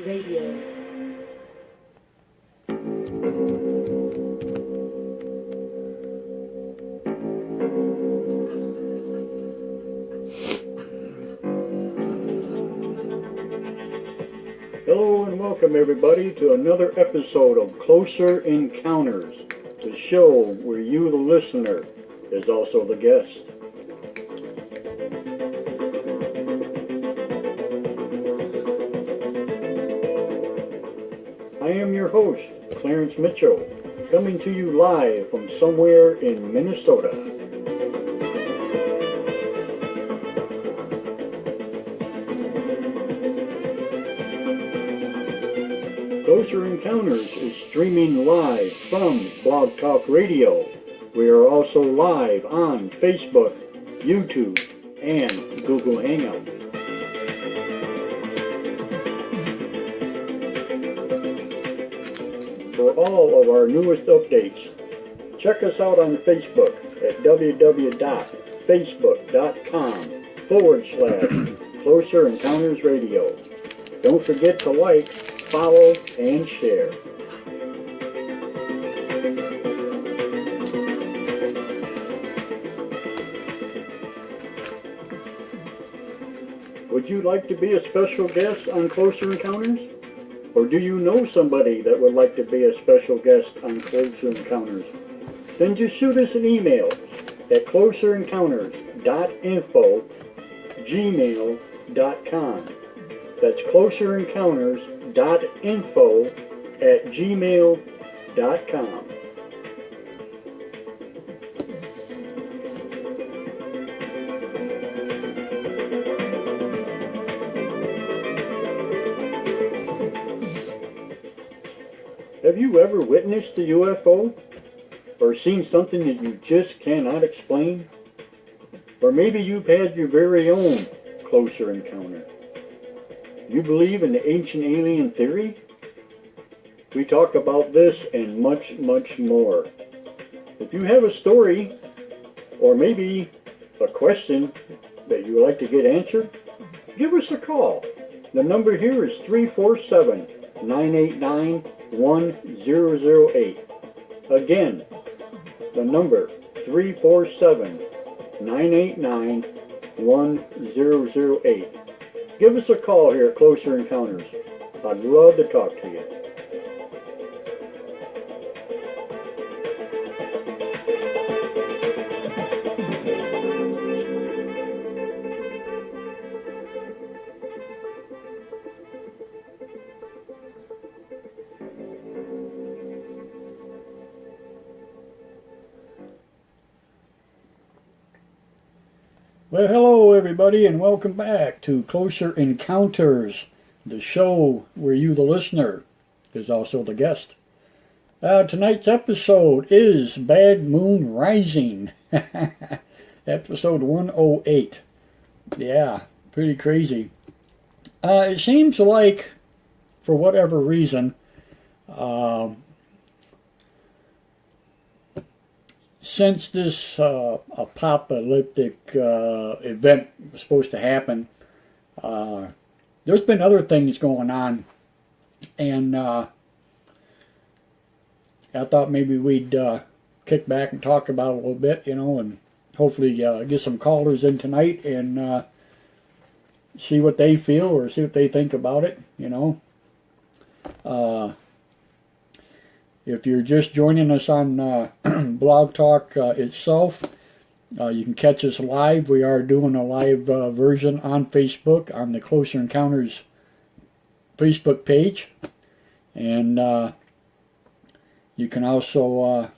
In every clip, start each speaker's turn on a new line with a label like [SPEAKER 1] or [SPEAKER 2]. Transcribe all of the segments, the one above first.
[SPEAKER 1] Radio.
[SPEAKER 2] Hello and welcome everybody to another episode of Closer Encounters, the show where you, the listener, is also the guest. I am your host, Clarence Mitchell, coming to you live from somewhere in Minnesota. Closer Encounters is streaming live from Blogtalk Radio. We are also live on Facebook, YouTube, and Google Hangout. For all of our newest updates, check us out on Facebook at www.facebook.com/Closer Encounters Radio. Don't forget to like, follow, and share. Would you like to be a special guest on Closer Encounters? Or do you know somebody that would like to be a special guest on Closer Encounters? Then just shoot us an email at closerencounters.info@gmail.com. That's closerencounters.info@gmail.com. Have you ever witnessed a UFO? Or seen something that you just cannot explain? Or maybe you've had your very own closer encounter. You believe in the ancient alien theory? We talk about this and much, much more. If you have a story, or maybe a question that you would like to get answered, give us a call. The number here is 347-989-1008. Again, the number 347-989-1008. Give us a call here at Closer Encounters. I'd love to talk to you. Well, hello everybody, and welcome back to Closer Encounters, the show where you, the listener, is also the guest. Tonight's episode is Bad Moon Rising, episode 108. Yeah, pretty crazy. It seems like, for whatever reason, since this apocalyptic event was supposed to happen, there's been other things going on, and I thought maybe we'd kick back and talk about it a little bit, and hopefully get some callers in tonight and see what they feel or see what they think about it, If you're just joining us on Blog Talk itself, you can catch us live. We are doing a live version on Facebook, on the Closer Encounters Facebook page. And you can also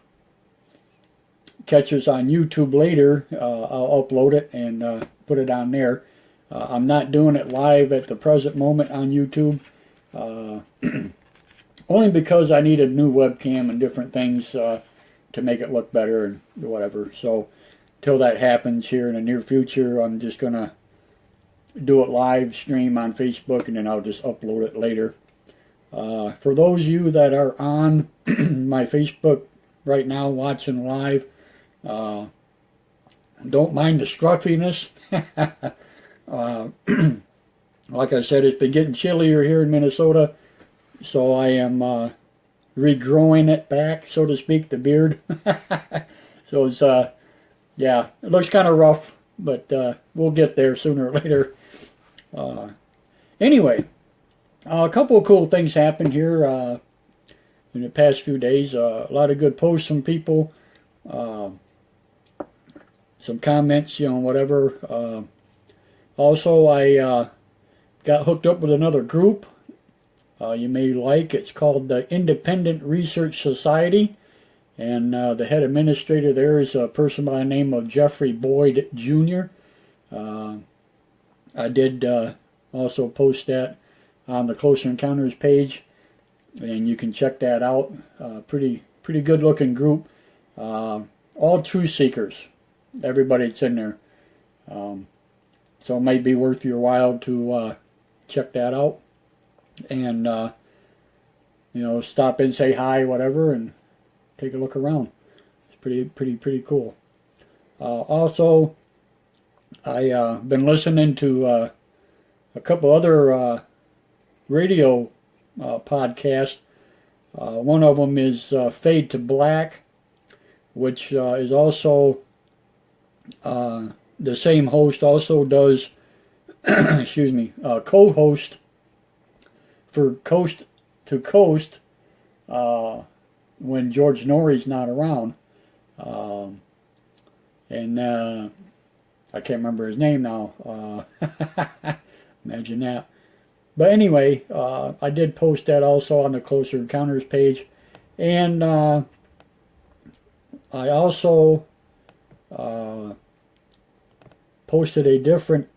[SPEAKER 2] catch us on YouTube later. I'll upload it and put it on there. I'm not doing it live at the present moment on YouTube. Only because I need a new webcam and different things to make it look better and whatever. So, till that happens here in the near future, I'm just going to do it live stream on Facebook, and then I'll just upload it later. For those of you that are on my Facebook right now watching live, don't mind the scruffiness. Like I said, it's been getting chillier here in Minnesota, so I am regrowing it back, so to speak, the beard. So it's, yeah, it looks kind of rough, but we'll get there sooner or later. Anyway, a couple of cool things happened here in the past few days. A lot of good posts from people, some comments, whatever. Also, I got hooked up with another group you may like. It's called the Independent Research Society, and the head administrator there is a person by the name of Jeffrey Boyd Jr. I did also post that on the Closer Encounters page, and you can check that out. Pretty good looking group. All truth seekers. Everybody that's in there. So it might be worth your while to check that out, and stop in, say hi, whatever, and take a look around. It's pretty cool. Also, I been listening to a couple other radio podcasts. One of them is Fade to Black, which is also the same host also does excuse me, co-host for Coast to Coast when George Norrie's not around. And I can't remember his name now. Imagine that. But anyway, I did post that also on the Closer Encounters page. And I also posted a different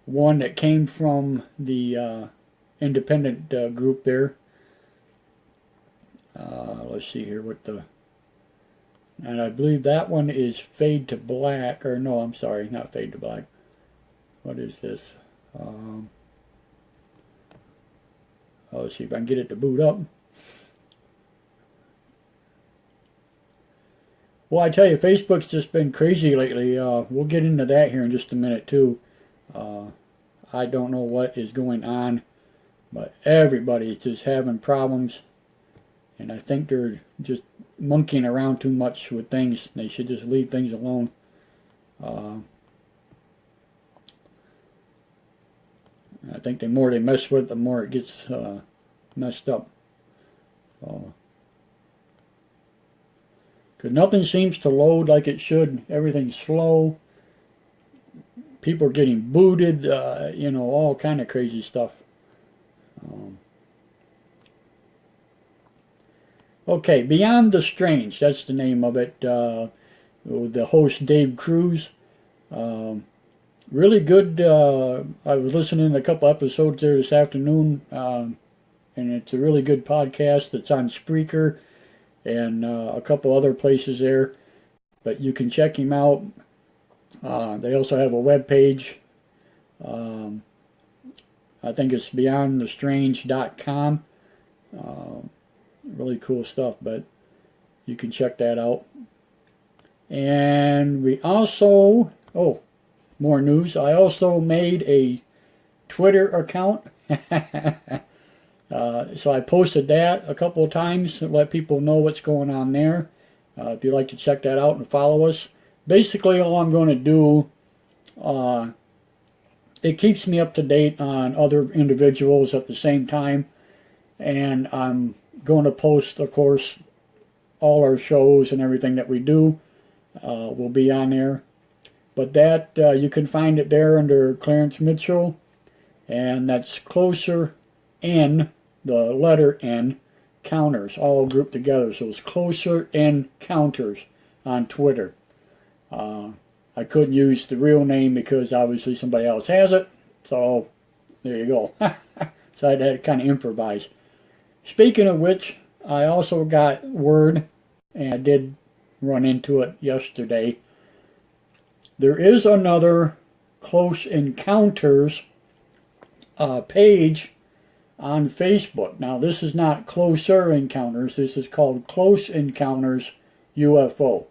[SPEAKER 2] one that came from the independent group there. Let's see here and I believe that one is Fade to Black, or no, I'm sorry, not Fade to Black. What is this? Let's see if I can get it to boot up. Well, I tell you, Facebook's just been crazy lately. We'll get into that here in just a minute, too. I don't know what is going on, but everybody's just having problems, and I think they're just monkeying around too much with things. They should just leave things alone. I think the more they mess with it, the more it gets messed up. Because nothing seems to load like it should. Everything's slow. People are getting booted, all kind of crazy stuff. Okay, Beyond the Strange, that's the name of it. With the host Dave Cruz. Really good. I was listening to a couple episodes there this afternoon, and it's a really good podcast. It's on Spreaker and a couple other places there, but you can check him out. They also have a web page. I think it's beyondthestrange.com. Really cool stuff, but you can check that out. And we also, more news. I also made a Twitter account. So I posted that a couple of times to let people know what's going on there. If you'd like to check that out and follow us. Basically, all I'm going to do, it keeps me up to date on other individuals at the same time. And I'm going to post, of course, all our shows and everything that we do will be on there. But that, you can find it there under Clarence Mitchell. And that's Closer N, the letter N, Counters, all grouped together. So it's Closer N Counters on Twitter. I couldn't use the real name because obviously somebody else has it. So there you go. So I had to kind of improvise. Speaking of which, I also got word, and I did run into it yesterday. There is another Close Encounters page on Facebook. Now, this is not Closer Encounters. This is called Close Encounters UFO.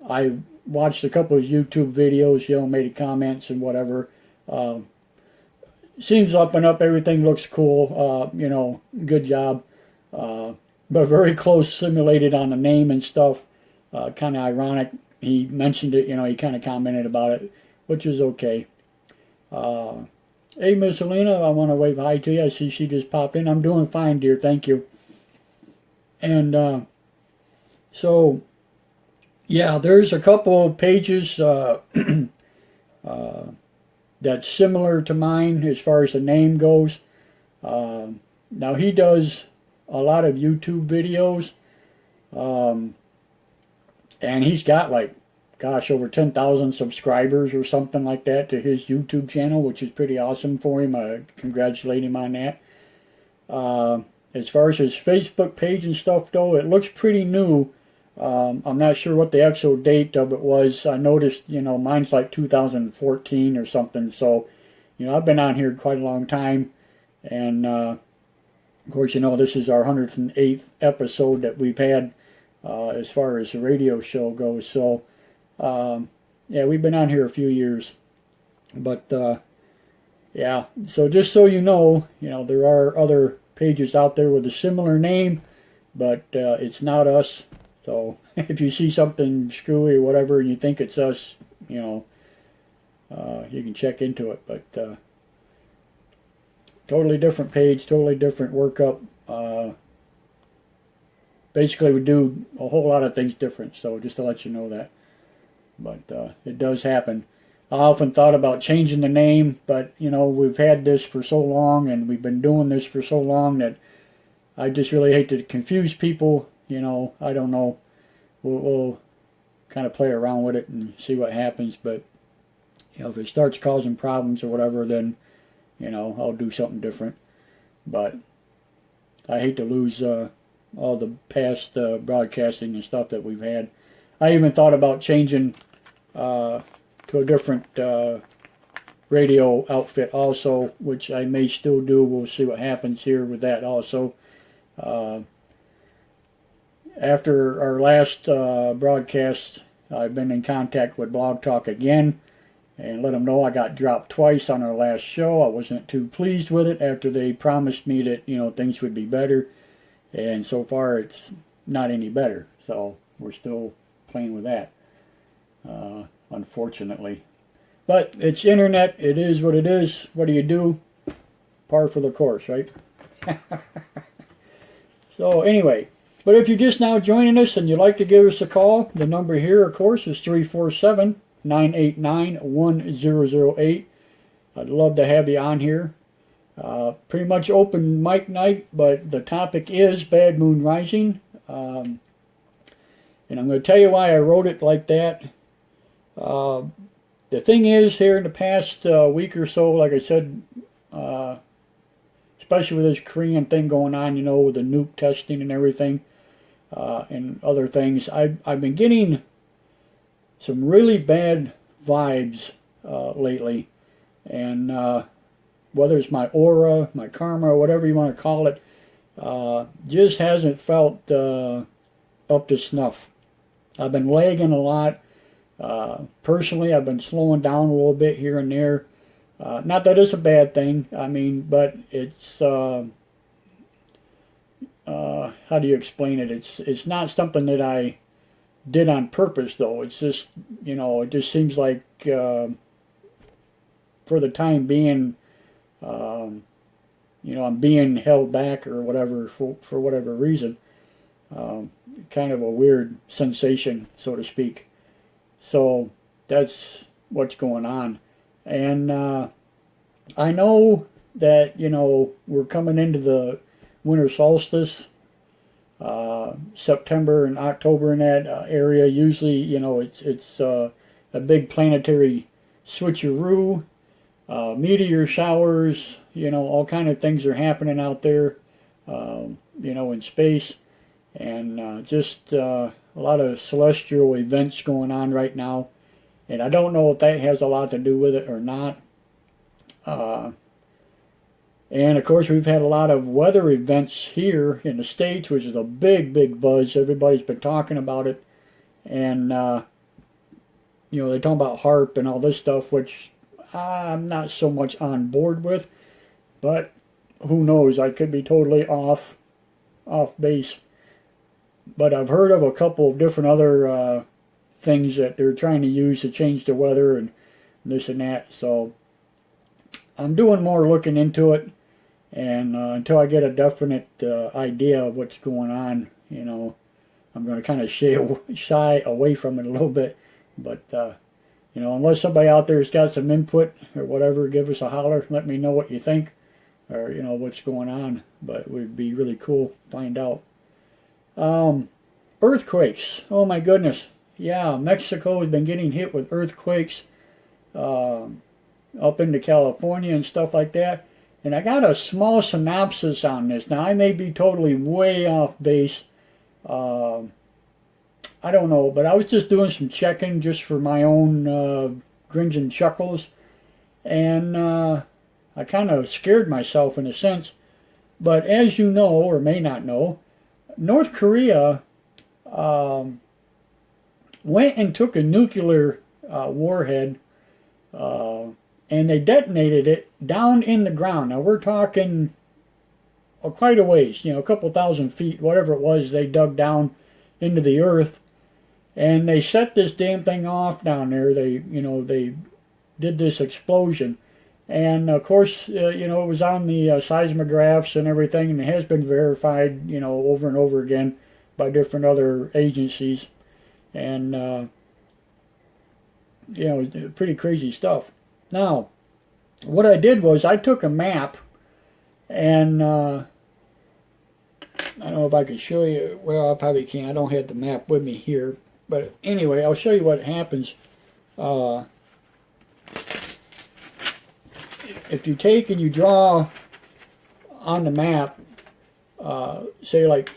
[SPEAKER 2] I
[SPEAKER 1] watched a couple of YouTube videos, made comments and whatever. Seems up and up, everything looks cool, good job. But very close simulated on the name and stuff. Kind of ironic. He mentioned it, he kind of commented about it, which is okay. Hey, Miss Alina, I want to wave hi to you. I see she just popped in. I'm doing fine, dear. Thank you. And so, yeah, there's a couple of pages that's similar to mine as far as the name goes. Now, he does a lot of YouTube videos. And he's got over 10,000 subscribers or something like that to his YouTube channel, which is pretty awesome for him. I congratulate him on that. As far as his Facebook page and stuff, though, it looks pretty new. I'm not sure what the actual date of it was. I noticed, mine's like 2014 or something. So, I've been on here quite a long time. And, of course, this is our 108th episode that we've had as far as the radio show goes. So, yeah, we've been on here a few years. But, yeah, so just so you know, there are other pages out there with a similar name, but it's not us. So if you see something screwy or whatever and you think it's us, you can check into it. But totally different page, totally different workup. Basically, we do a whole lot of things different, so just to let you know that. But it does happen. I often thought about changing the name, but, we've had this for so long and we've been doing this for so long that I just really hate to confuse people. I don't know. We'll kind of play around with it and see what happens. But, if it starts causing problems or whatever, then, I'll do something different. But I hate to lose all the past broadcasting and stuff that we've had. I even thought about changing to a different radio outfit also, which I may still do. We'll see what happens here with that also. After our last broadcast, I've been in contact with Blogtalk again and let them know I got dropped twice on our last show. I wasn't too pleased with it after they promised me that, things would be better. And so far, it's not any better. So we're still playing with that, unfortunately. But it's internet. It is what it is. What do you do? Par for the course, right? So anyway, but if you're just now joining us and you'd like to give us a call, the number here, of course, is 347-989-1008. I'd love to have you on here. Pretty much open mic night, but the topic is Bad Moon Rising. And I'm going to tell you why I wrote it like that. The thing is, here in the past week or so, like I said, especially with this Korean thing going on, with the nuke testing and everything, and other things, I've been getting some really bad vibes lately. And whether it's my aura, my karma, or whatever you want to call it, just hasn't felt up to snuff. I've been lagging a lot. Personally, I've been slowing down a little bit here and there. Not that it's a bad thing, but it's, how do you explain it? It's not something that I did on purpose, though. It's just, it just seems like, for the time being, I'm being held back or whatever for whatever reason. Kind of a weird sensation, so to speak. So that's what's going on. And I know that, we're coming into the winter solstice, September and October in that area. Usually, it's a big planetary switcheroo, meteor showers, all kind of things are happening out there, in space. And just a lot of celestial events going on right now. And I don't know if that has a lot to do with it or not. And of course, we've had a lot of weather events here in the States, which is a big, big buzz. Everybody's been talking about it. And you know, they talk about HARP and all this stuff, which I'm not so much on board with, but who knows? I could be totally off base. But I've heard of a couple of different other things that they're trying to use to change the weather and this and that. So I'm doing more looking into it, and until I get a definite idea of what's going on, you know, I'm going to kind of shy away from it a little bit. But you know, unless somebody out there's got some input or whatever, give us a holler. Let me know what you think, or you know what's going on. But it would be really cool to find out. Earthquakes. Oh my goodness. Yeah, Mexico has been getting hit with earthquakes up into California and stuff like that. And I got a small synopsis on this. Now, I may be totally way off base. I don't know, but I was just doing some checking just for my own grins and chuckles. And I kind of scared myself in a sense. But as you know, or may not know, North Korea went and took a nuclear warhead and they detonated it down in the ground. Now we're talking quite a ways, you know, a couple thousand feet, whatever it was, they dug down into the earth, and they set this damn thing off down there. They, you know, they did this explosion, and of course, you know, it was on the seismographs and everything, and it has been verified, you know, over and over again by different other agencies, and you know, pretty crazy stuff. Now, what I did was I took a map, and I don't know if I can show you. Well, I probably can't. I don't have the map with me here. But anyway, I'll show you what happens. If you take and you draw on the map, say like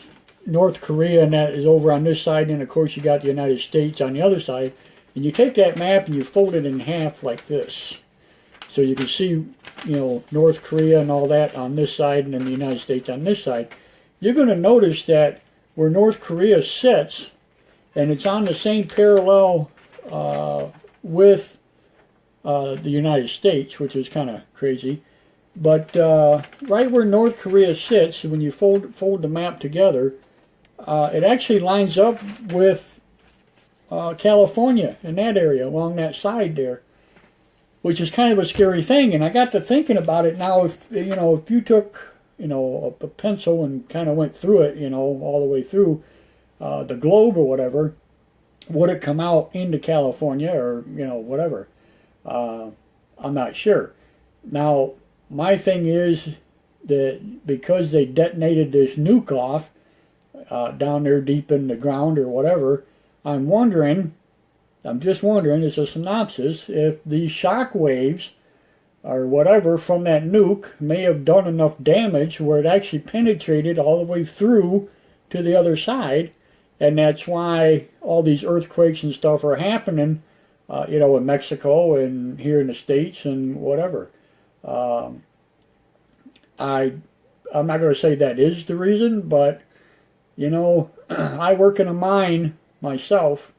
[SPEAKER 1] North Korea, and that is over on this side, and of course you got the United States on the other side, and you take that map and you fold it in half like this. So you can see, you know, North Korea and all that on this side, and then the United States on this side. You're going to notice that where North Korea sits, and it's on the same parallel with the United States, which is kind of crazy. But right where North Korea sits, when you fold the map together, it actually lines up with California in that area, along that side there, which is kind of a scary thing. And I got to thinking about it now. If you know, if you took, you know, a pencil and kind of went through it, you know, all the way through the globe or whatever, would it come out into California or, you know, whatever? I'm not sure. Now, my thing is that because they detonated this nuke off down there deep in the ground or whatever, I'm just wondering, it's a synopsis, if these shock waves or whatever from that nuke may have done enough damage where it actually penetrated all the way through to the other side, and that's why all these earthquakes and stuff are happening, you know, in Mexico and here in the States and whatever. I'm not going to say that is the reason, but, you know, I work in a mine myself,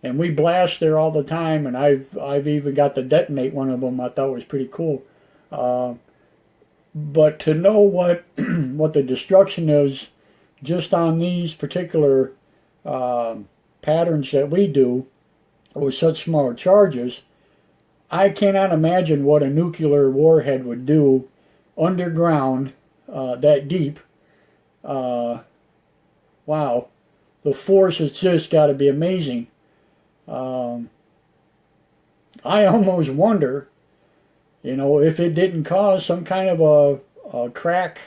[SPEAKER 1] and we blast there all the time, and I've even got to detonate one of them. I thought was pretty cool. But to know what what the destruction is just on these particular patterns that we do with such small charges, I cannot imagine what a nuclear warhead would do underground that deep. Wow, the force has just got to be amazing. I almost wonder, you know, if it didn't cause some kind of a crack,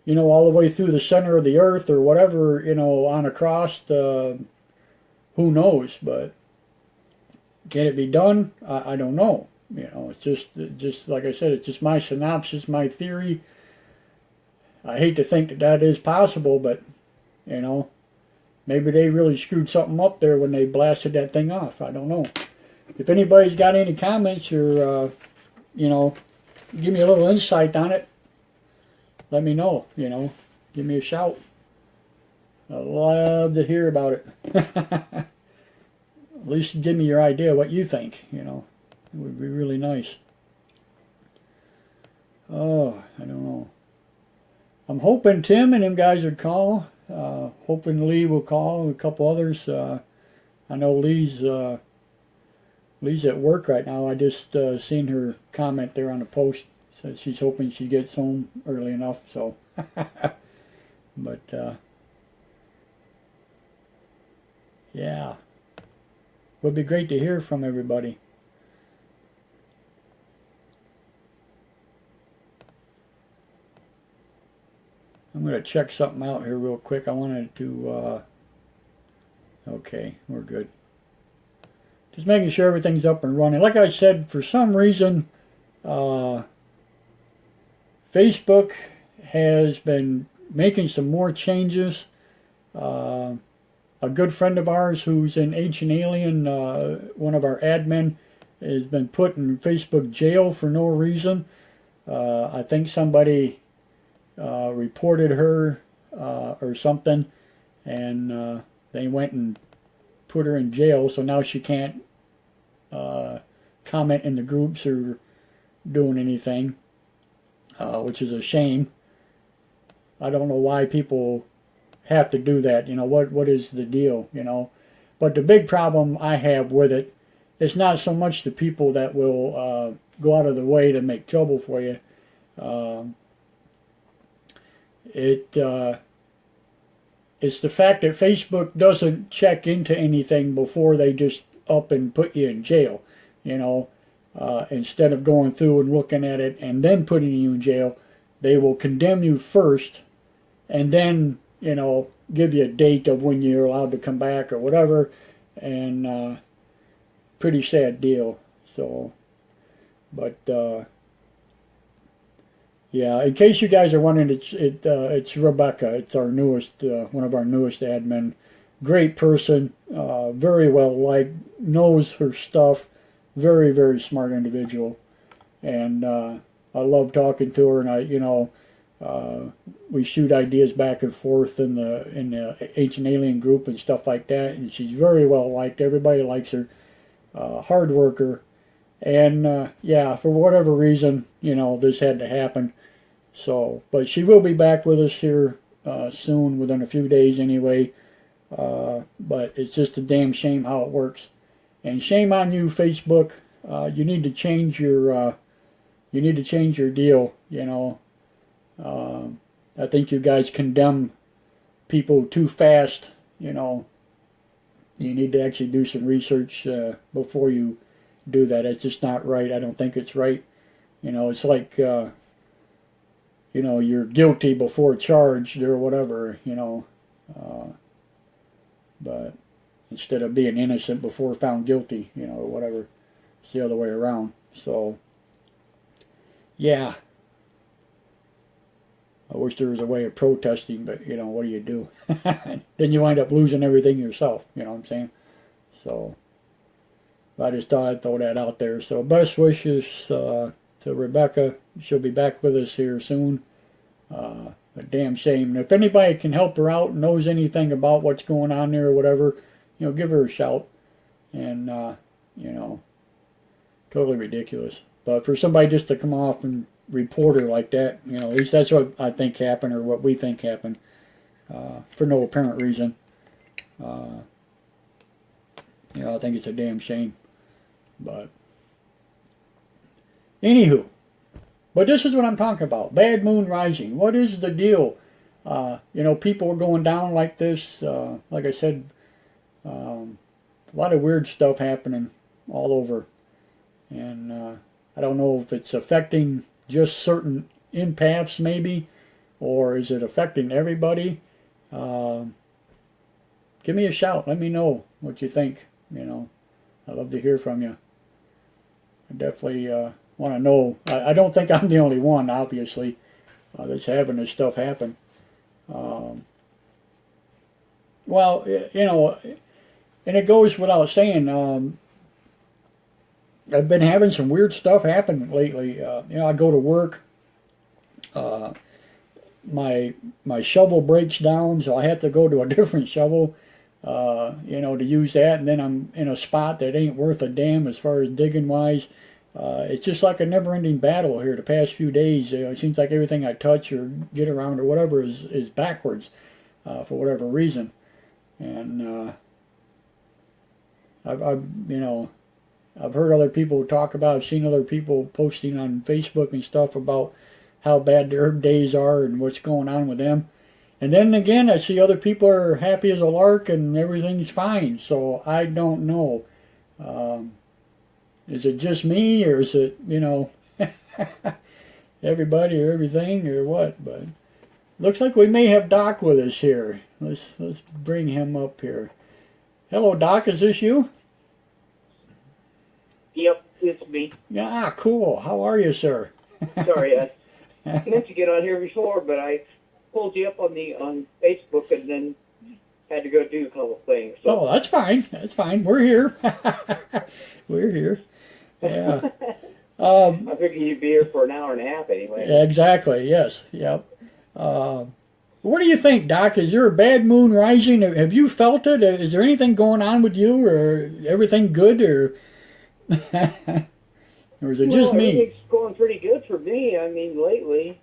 [SPEAKER 1] you know, all the way through the center of the earth or whatever, you know, on across the, who knows, but can it be done? I don't know. You know, it's just like I said, it's just my synopsis, my theory. I hate to think that that is possible, but, you know, maybe they really screwed something up there when they blasted that thing off. I don't know. If anybody's got any comments or, you know, give me a little insight on it, let me know, you know. Give me a shout. I'd love to hear about it. at least give me your idea what you think, you know. It would be really nice. Oh, I don't know. I'm hoping Tim and them guys would call. Hoping Lee will call, and a couple others. I know Lee's at work right now. I just seen her comment there on the post. Said she's hoping she gets home early enough. So, but yeah, would be great to hear from everybody. I'm going to check something out here real quick. I wanted to, okay, we're good. Just making sure everything's up and running. Like I said, for some reason, Facebook has been making some more changes. A good friend of ours who's in Ancient Alien, one of our admin, has been put in Facebook jail for no reason. I think somebody reported her or something, and they went and put her in jail, so now she can't comment in the groups or doing anything, which is a shame. I don't know why people have to do that. You know, what is the deal, you know? But the big problem I have with it, it's not so much the people that will go out of the way to make trouble for you. It's the fact that Facebook doesn't check into anything before they just up and put you in jail. You know, instead of going through and looking at it and then putting you in jail, they will condemn you first, and then, you know, give you a date of when you're allowed to come back or whatever. And pretty sad deal. So, but yeah, in case you guys are wondering, it's Rebecca. It's our newest, one of our newest admin. Great person, very well liked, knows her stuff. Very, very smart individual, and I love talking to her. And you know, we shoot ideas back and forth in the Ancient Alien group and stuff like that. And she's very well liked. Everybody likes her. Hard worker, and yeah, for whatever reason, you know, this had to happen. So, but she will be back with us here soon, within a few days anyway. But it's just a damn shame how it works. And shame on you, Facebook. You need to change your deal. You know, I think you guys condemn people too fast. You know, you need to actually do some research before you do that. It's just not right. I don't think it's right. You know, it's like you know, you're guilty before charged or whatever. You know, but instead of being innocent before found guilty, you know, or whatever. It's the other way around. So, yeah. I wish there was a way of protesting, but, you know, what do you do? Then you wind up losing everything yourself, you know what I'm saying? So, I just thought I'd throw that out there. So, best wishes to Rebecca. She'll be back with us here soon. A damn shame. And if anybody can help her out and knows anything about what's going on there or whatever, you know, give her a shout. And, you know, totally ridiculous. But for somebody just to come off and report her like that, you know, at least that's what I think happened, or what we think happened, for no apparent reason. You know, I think it's a damn shame. But, anywho, but this is what I'm talking about. Bad moon rising. What is the deal? You know, people are going down like this. Like I said, a lot of weird stuff happening all over. And I don't know if it's affecting just certain empaths maybe, or is it affecting everybody? Give me a shout. Let me know what you think. You know, I'd love to hear from you. I definitely want to know. I don't think I'm the only one, obviously, that's having this stuff happen. Well, you know, and it goes without saying, I've been having some weird stuff happen lately. You know, I go to work, my shovel breaks down, so I have to go to a different shovel. to use that, and then I'm in a spot that ain't worth a damn as far as digging wise. It's just like a never-ending battle here the past few days. It seems like everything I touch or get around or whatever is backwards for whatever reason. And I've heard other people talk about, I've seen other people posting on Facebook and stuff about how bad their days are and what's going on with them. And then again, I see other people are happy as a lark and everything's fine. So I don't know. Is it just me, or is it, everybody or everything, or what? But looks like we may have Doc with us here. Let's bring him up here. Hello, Doc. Is this you?
[SPEAKER 3] Yep, it's me.
[SPEAKER 1] Yeah, cool. How are you, sir?
[SPEAKER 3] Sorry, I meant to get on here before, but I pulled you up on Facebook and then had to go do a couple things. So.
[SPEAKER 1] Oh, that's fine. That's fine. We're here. We're here. Yeah.
[SPEAKER 3] I figured you'd be here for an hour and a half anyway.
[SPEAKER 1] Exactly. Yes. Yep. What do you think, Doc? Is there a bad moon rising? Have you felt it? Is there anything going on with you, or everything good, or or is it just me?
[SPEAKER 3] Everything's going pretty good for me. I mean, lately.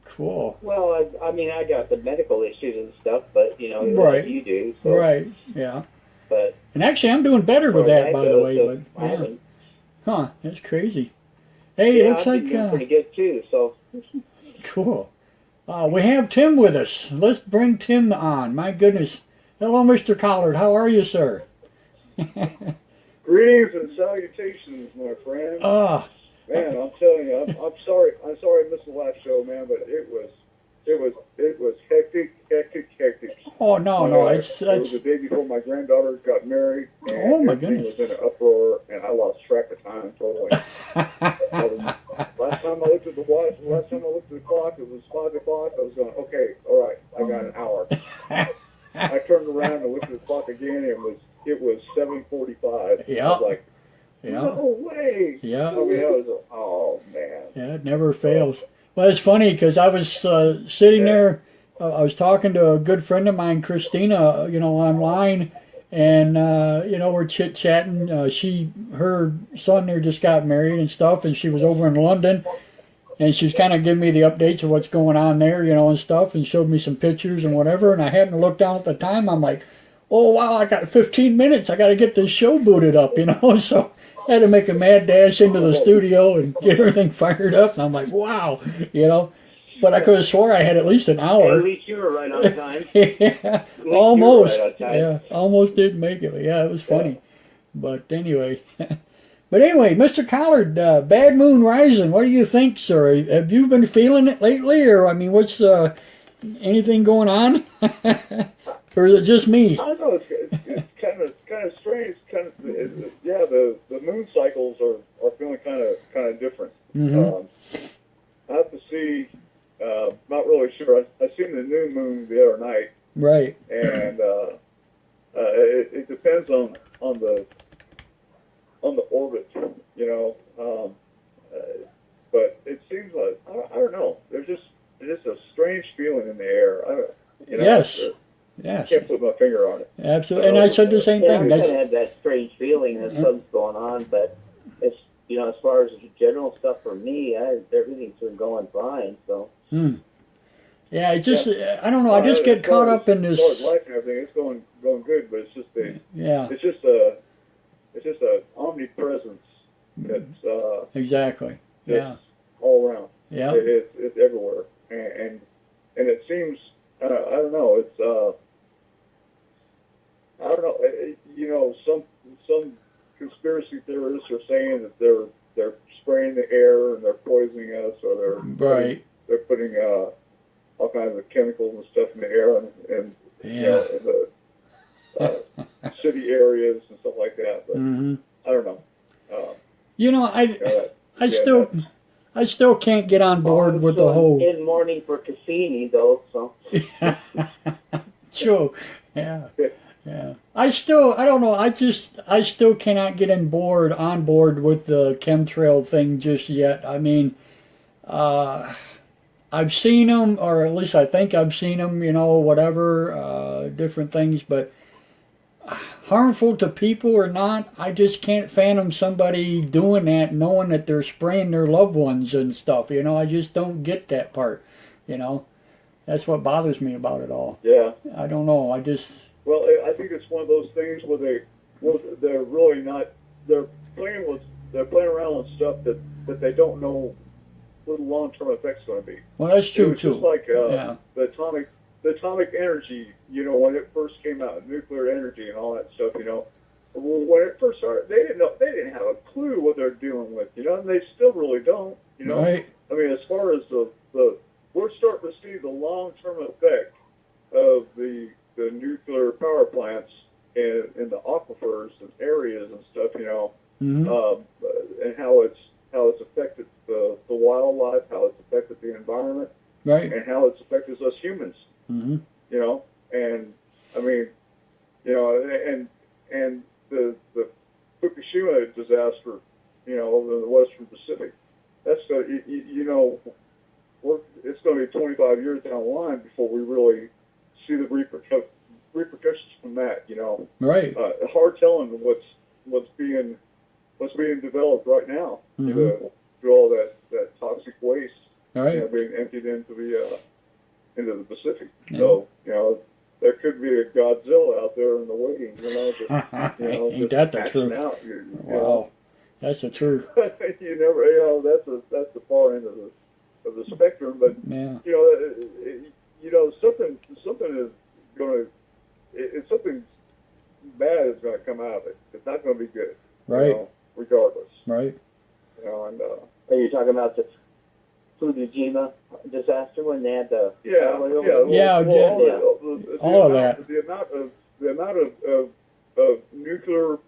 [SPEAKER 1] Cool.
[SPEAKER 3] Well, I got the medical issues and stuff, but
[SPEAKER 1] right.
[SPEAKER 3] Like you do. So.
[SPEAKER 1] Right. Yeah.
[SPEAKER 3] But
[SPEAKER 1] and actually, I'm doing better with that, by the way.
[SPEAKER 3] So
[SPEAKER 1] but yeah. Huh? That's crazy. Hey,
[SPEAKER 3] yeah,
[SPEAKER 1] it looks
[SPEAKER 3] I've
[SPEAKER 1] like
[SPEAKER 3] been doing pretty good too. So.
[SPEAKER 1] Cool. We have Tim with us. Let's bring Tim on. My goodness. Hello, Mr. Collard. How are you, sir?
[SPEAKER 4] Greetings and salutations, my friend. Man, I'm telling you, I'm sorry I missed the last show, man, but it was hectic.
[SPEAKER 1] Oh no,
[SPEAKER 4] it was the day before my granddaughter got married, and
[SPEAKER 1] oh my
[SPEAKER 4] everything
[SPEAKER 1] goodness,
[SPEAKER 4] was in an uproar, and I lost track of time totally. Last time I looked at the watch, last time I looked at the clock, it was 5 o'clock. I was going, okay, all right, I got an hour. I turned around and looked at the clock again, and it was 7:45.
[SPEAKER 1] Yeah.
[SPEAKER 4] I was like,
[SPEAKER 1] yeah.
[SPEAKER 4] No way.
[SPEAKER 1] Yeah.
[SPEAKER 4] I mean, oh man.
[SPEAKER 1] Yeah, it never fails. Well, it's funny because I was sitting there. I was talking to a good friend of mine, Christina, online, and we're chit chatting. Her son there just got married and stuff, and she was over in London, and she's kind of giving me the updates of what's going on there, and stuff, and showed me some pictures and whatever. And I hadn't looked down at the time. I'm like, oh wow, I got 15 minutes. I got to get this show booted up, so. I had to make a mad dash into the studio and get everything fired up, and I'm like, wow, But I could have swore I had at least an hour.
[SPEAKER 3] At least you were right on time.
[SPEAKER 1] Yeah, almost. Yeah, almost didn't make it. But yeah, it was funny. But anyway, Mr. Collard, bad moon rising. What do you think, sir? Have you been feeling it lately, or what's anything going on, or is it just me?
[SPEAKER 4] I don't know. It's kind of strange. The moon cycles are feeling kind of different.
[SPEAKER 1] Mm-hmm.
[SPEAKER 4] I have to see. Not really sure. I seen the new moon the other night.
[SPEAKER 1] Right.
[SPEAKER 4] And it depends on the orbit, but it seems like I don't know. There's just a strange feeling in the air.
[SPEAKER 1] Yes. Yes.
[SPEAKER 4] I can't put my finger on it.
[SPEAKER 1] Absolutely. And I said the same thing.
[SPEAKER 3] I kind of had that strange feeling that something's going on, but it's as far as the general stuff for me, everything's been going fine. So.
[SPEAKER 1] Yeah, it just I don't know. I just get caught up in this.
[SPEAKER 4] As far as life and everything, it's going good, but it's just it's just a omnipresence that's
[SPEAKER 1] exactly. Yeah.
[SPEAKER 4] All around.
[SPEAKER 1] Yeah.
[SPEAKER 4] It's everywhere, and it seems I don't know. It's I don't know. Some conspiracy theorists are saying that they're spraying the air and they're poisoning us, or they're putting all kinds of chemicals and stuff in the air and in the city areas and stuff like that. But I don't know.
[SPEAKER 1] I still can't get on board with the whole.
[SPEAKER 3] In mourning for Cassini, though. So.
[SPEAKER 1] True. Yeah. Yeah. I don't know. I still cannot get on board with the chemtrail thing just yet. I mean, I've seen them, or at least I think I've seen them, whatever, different things, but harmful to people or not, I just can't fathom somebody doing that knowing that they're spraying their loved ones and stuff, I just don't get that part, That's what bothers me about it all.
[SPEAKER 4] Yeah.
[SPEAKER 1] I don't know,
[SPEAKER 4] Well, I think it's one of those things where they're really not, they're playing around with stuff that they don't know what the long-term effect's going to be.
[SPEAKER 1] Well, that's true, too.
[SPEAKER 4] Just like the atomic energy, when it first came out, nuclear energy and all that stuff, when it first started, they didn't have a clue what they're dealing with, and they still really don't,
[SPEAKER 1] Right.
[SPEAKER 4] I mean, as far as we're starting to see the long-term effect of the nuclear power plants in the aquifers and areas and stuff,
[SPEAKER 1] Mm-hmm.
[SPEAKER 4] and how it's affected the wildlife, how it's affected the environment,
[SPEAKER 1] Right.
[SPEAKER 4] and how it's affected us humans.
[SPEAKER 1] Mm-hmm.
[SPEAKER 4] And I mean, and the Fukushima disaster, over in the Western Pacific, that's it's going to be 25 years down the line before we really see the repercussions from that.
[SPEAKER 1] Right.
[SPEAKER 4] Hard telling what's being developed right now
[SPEAKER 1] Mm-hmm.
[SPEAKER 4] through all that toxic waste,
[SPEAKER 1] Right.
[SPEAKER 4] being emptied into the Pacific.
[SPEAKER 1] Yeah.
[SPEAKER 4] So there could be a Godzilla out there in the waiting.
[SPEAKER 1] Ain't that the truth?
[SPEAKER 4] Out,
[SPEAKER 1] Wow. That's the truth.
[SPEAKER 4] You never, that's the far end of the spectrum. But
[SPEAKER 1] Yeah.
[SPEAKER 4] something is going to, something bad is going to come out of it. It's not going to be good.
[SPEAKER 1] Right.
[SPEAKER 4] Regardless.
[SPEAKER 1] Right.
[SPEAKER 4] And
[SPEAKER 3] Are you talking about the Fukushima disaster when they had the
[SPEAKER 1] all of that.
[SPEAKER 4] The amount of nuclear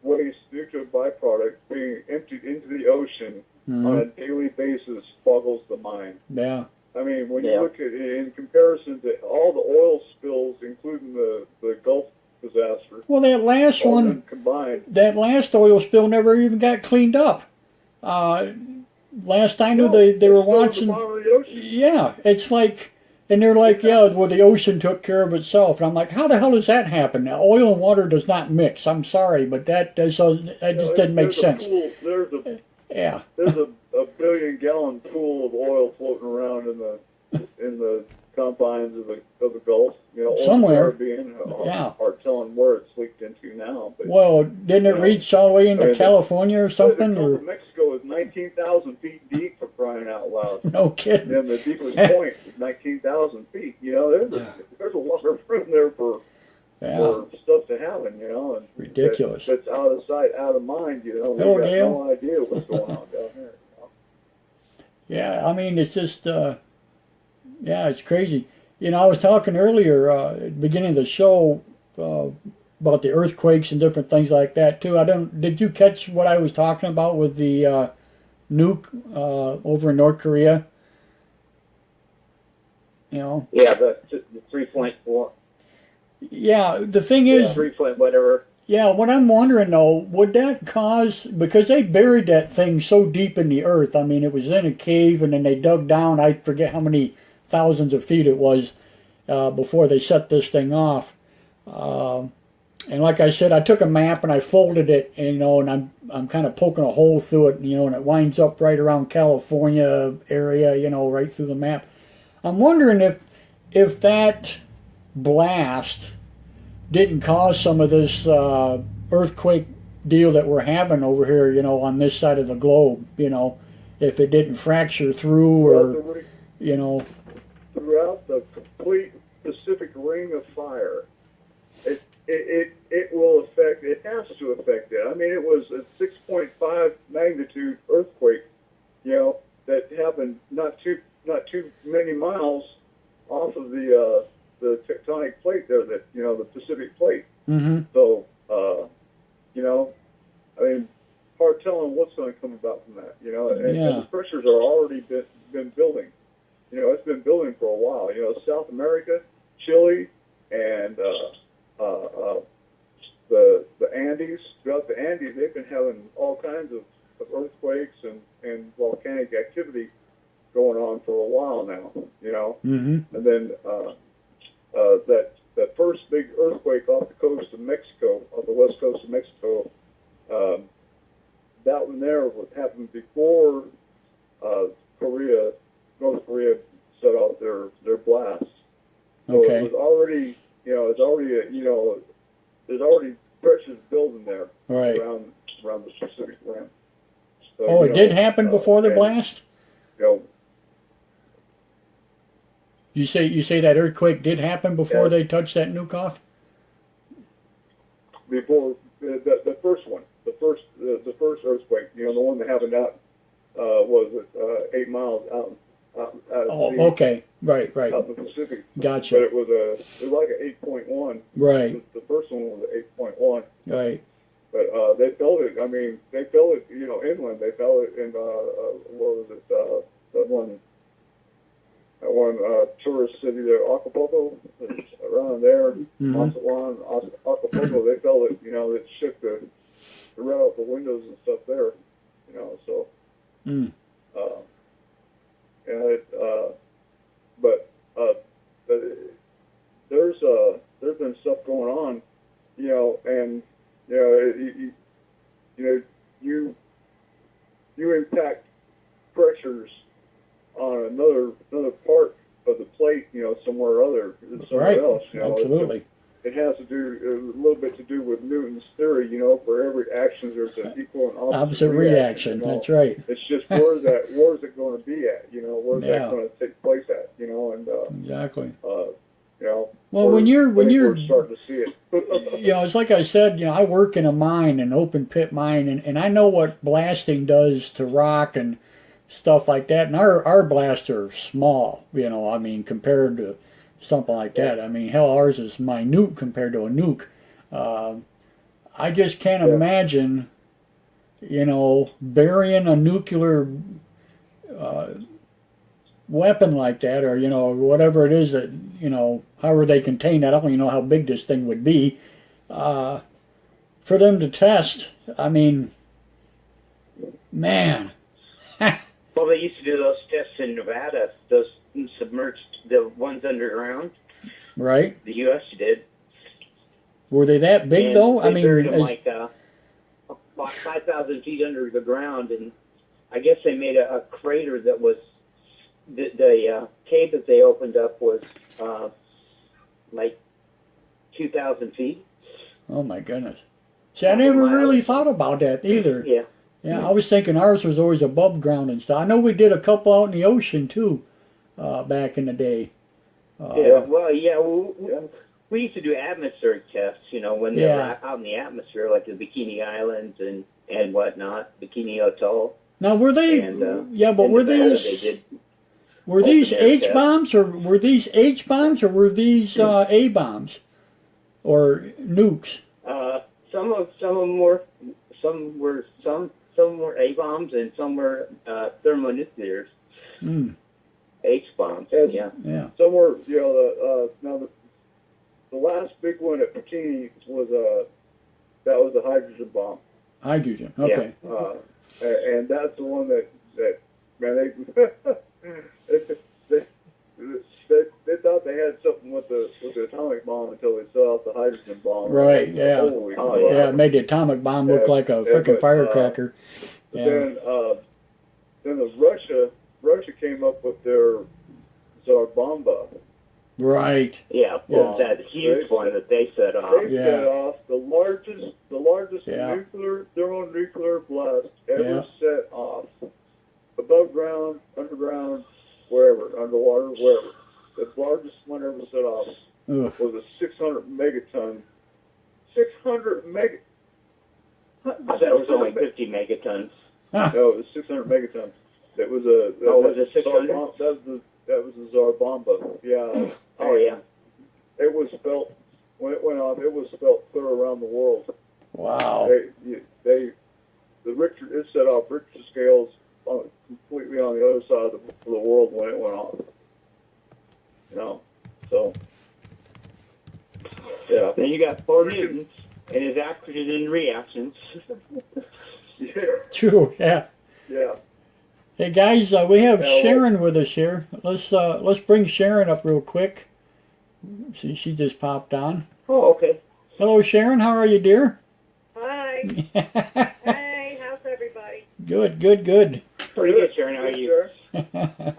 [SPEAKER 4] waste, nuclear byproducts being emptied into the ocean on a daily basis boggles the mind.
[SPEAKER 1] Yeah.
[SPEAKER 4] I mean, when you look at it in comparison to all the oil spills, including the Gulf disaster.
[SPEAKER 1] Well, that last one
[SPEAKER 4] combined.
[SPEAKER 1] That last oil spill never even got cleaned up. Last I knew, they were watching. Yeah, it's like, and they're like, well, the ocean took care of itself. And I'm like, how the hell does that happen? Now, oil and water does not mix. I'm sorry, but that just didn't make sense.
[SPEAKER 4] There's a billion-gallon pool of oil floating around in the confines of the Gulf.
[SPEAKER 1] Somewhere.
[SPEAKER 4] Caribbean, hard telling where it's leaked into now. But,
[SPEAKER 1] well, didn't it reach all the way into California or something?
[SPEAKER 4] The Gulf of Mexico is 19,000 feet deep, for crying out loud.
[SPEAKER 1] No kidding.
[SPEAKER 4] And the deepest point is 19,000 feet. There's a lot of room there for stuff to happen. And
[SPEAKER 1] ridiculous.
[SPEAKER 4] That's out of sight, out of mind. We got no idea what's going on down there.
[SPEAKER 1] Yeah, I mean, it's just, it's crazy. I was talking earlier at the beginning of the show about the earthquakes and different things like that too. Did you catch what I was talking about with the nuke over in North Korea?
[SPEAKER 3] Yeah, the 3.4.
[SPEAKER 1] Yeah, the thing is,
[SPEAKER 3] 3 point whatever.
[SPEAKER 1] Yeah, what I'm wondering though, would that cause, because they buried that thing so deep in the earth, I mean, it was in a cave and then they dug down, I forget how many thousands of feet it was before they set this thing off. And like I said, I took a map and I folded it, and I'm kind of poking a hole through it, and it winds up right around California area, right through the map. I'm wondering if that blast didn't cause some of this earthquake deal that we're having over here, on this side of the globe, if it didn't fracture through or,
[SPEAKER 4] Throughout the complete Pacific Ring of Fire, it will affect, it has to affect it. I mean, it was a 6.5 magnitude earthquake, that happened not too many miles off of the tectonic plate there, the Pacific plate.
[SPEAKER 1] Mm-hmm.
[SPEAKER 4] So, I mean, hard telling what's going to come about from that, and the pressures are already been building. It's been building for a while. South America, Chile, and the Andes. Throughout the Andes, they've been having all kinds of earthquakes and volcanic activity going on for a while now, you know.
[SPEAKER 1] Mm-hmm.
[SPEAKER 4] And then that first big earthquake off the coast of Mexico, off the west coast of Mexico, that one there would happen before North Korea set off their blast. So
[SPEAKER 1] Okay.
[SPEAKER 4] it was already, there's already pressures building there
[SPEAKER 1] Right.
[SPEAKER 4] around the Pacific Rim. So,
[SPEAKER 1] Oh, it did happen before the blast?
[SPEAKER 4] You know,
[SPEAKER 1] You say that earthquake did happen before they touched that nuke off?
[SPEAKER 4] before the first one, the first earthquake, the one that happened out, was it 8 miles out
[SPEAKER 1] Oh, okay. Right.
[SPEAKER 4] out in the Pacific.
[SPEAKER 1] Gotcha.
[SPEAKER 4] But it was like an 8.1.
[SPEAKER 1] Right.
[SPEAKER 4] The first one was an 8.1.
[SPEAKER 1] Right.
[SPEAKER 4] But they felt it. I mean, they felt it. Inland. They felt it in what was it? That one tourist city there, Acapulco, around there, Mazatlan, Acapulco. They felt it. It shook the right out the windows and stuff there. So.
[SPEAKER 1] Mm.
[SPEAKER 4] And but there's been stuff going on, and you impact pressures on another part of the plate, somewhere or other, somewhere else.
[SPEAKER 1] Absolutely.
[SPEAKER 4] It has to do a little bit to do with Newton's theory. For every action there's an equal and opposite reaction.
[SPEAKER 1] That's right.
[SPEAKER 4] It's just where's it going to be at? Where's that going to take place at? And
[SPEAKER 1] exactly.
[SPEAKER 4] Well,
[SPEAKER 1] when you're
[SPEAKER 4] starting to see it.
[SPEAKER 1] It's like I said. I work in a mine, an open pit mine, and I know what blasting does to rock and stuff like that. And our blasts are small. I mean, compared to something like that. I mean, hell, ours is minute compared to a nuke. I just can't imagine, burying a nuclear weapon like that, or whatever it is that however they contain that. I don't even know how big this thing would be for them to test. I mean, man.
[SPEAKER 3] Well, they used to do those tests in Nevada, those submerged, the ones underground.
[SPEAKER 1] Right.
[SPEAKER 3] The U.S. did.
[SPEAKER 1] Were they that big, though?
[SPEAKER 3] They buried them like 5,000 feet under the ground, and I guess they made a crater that was, the cave that they opened up was like 2,000 feet.
[SPEAKER 1] Oh, my goodness. See, I never really thought about that either.
[SPEAKER 3] Yeah.
[SPEAKER 1] Yeah, I was thinking ours was always above ground and stuff. I know we did a couple out in the ocean, too, back in the day.
[SPEAKER 3] We used to do atmospheric tests, when they were out in the atmosphere, like the Bikini Islands and whatnot, Bikini Atoll.
[SPEAKER 1] Now, were they, were these H-bombs, or were these H-bombs, or were these A-bombs, or nukes?
[SPEAKER 3] Some of them were, some were A-bombs, and some were thermonuclears. H-bombs, yeah.
[SPEAKER 4] Some were, now the last big one at Bikini was that was a hydrogen bomb.
[SPEAKER 1] Hydrogen, okay.
[SPEAKER 4] Yeah. And that's the one that man, they thought they had something with the atomic bomb until they set off the hydrogen bomb.
[SPEAKER 1] Right, yeah. It made the atomic bomb look like a freaking firecracker.
[SPEAKER 4] Then the Russia came up with their Tsar Bomba.
[SPEAKER 1] Right.
[SPEAKER 3] Yeah, that huge one that they set off.
[SPEAKER 4] They set off the largest thermonuclear blast ever set off. Above ground, underground, wherever, underwater, wherever. The largest one ever set off was a 600 megaton. 600 mega.
[SPEAKER 3] I thought it was only 50 megatons.
[SPEAKER 4] No, it was 600 megatons. It was a.
[SPEAKER 3] Was it 600?
[SPEAKER 4] That was the Tsar Bomba. Yeah.
[SPEAKER 3] Oh yeah.
[SPEAKER 4] It was felt when it went off. It was felt clear around the world.
[SPEAKER 1] Wow.
[SPEAKER 4] It set off Richter scales completely on the other side of the world when it went off. So yeah.
[SPEAKER 3] Then you got 4 Newtons and his oxygen reactions.
[SPEAKER 4] Yeah.
[SPEAKER 1] True. Yeah.
[SPEAKER 4] Yeah.
[SPEAKER 1] Hey guys, we have Sharon with us here. Let's bring Sharon up real quick. See, she just popped on.
[SPEAKER 3] Oh, okay.
[SPEAKER 1] Hello, Sharon. How are you, dear?
[SPEAKER 5] Hi. Hey, how's everybody?
[SPEAKER 1] Good, good, good.
[SPEAKER 3] Pretty good, Sharon. How are you?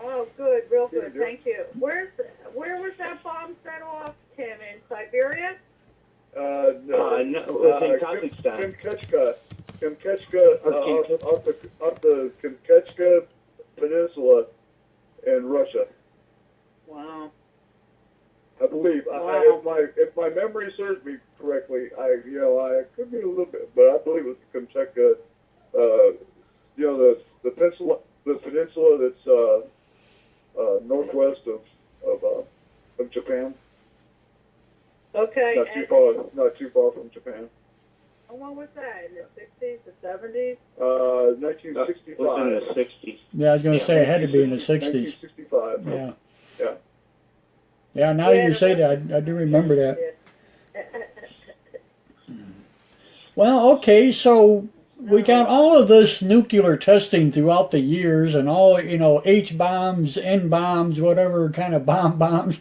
[SPEAKER 5] Oh, good, real good. Thank you. Where was that bomb set off, Tim? In Siberia?
[SPEAKER 3] No, it was in Kazakhstan.
[SPEAKER 4] Kamchatka, off the Kamchatka Peninsula in Russia.
[SPEAKER 5] Wow.
[SPEAKER 4] I believe.
[SPEAKER 5] Wow.
[SPEAKER 4] If my memory serves me correctly, I could be a little bit, but I believe it's Kamchatka. The peninsula that's northwest of Japan.
[SPEAKER 5] Okay.
[SPEAKER 4] Not too far from Japan.
[SPEAKER 5] When was that? In the 60s, the 70s?
[SPEAKER 4] 1965.
[SPEAKER 3] It was in the 60s.
[SPEAKER 1] Yeah, I was going to say it had to be in the 60s.
[SPEAKER 4] 1965.
[SPEAKER 1] Yeah.
[SPEAKER 4] Yeah.
[SPEAKER 1] Yeah, now you say that, I do remember that. Well, okay, so we got all of this nuclear testing throughout the years and all, H bombs, N bombs, whatever kind of bombs,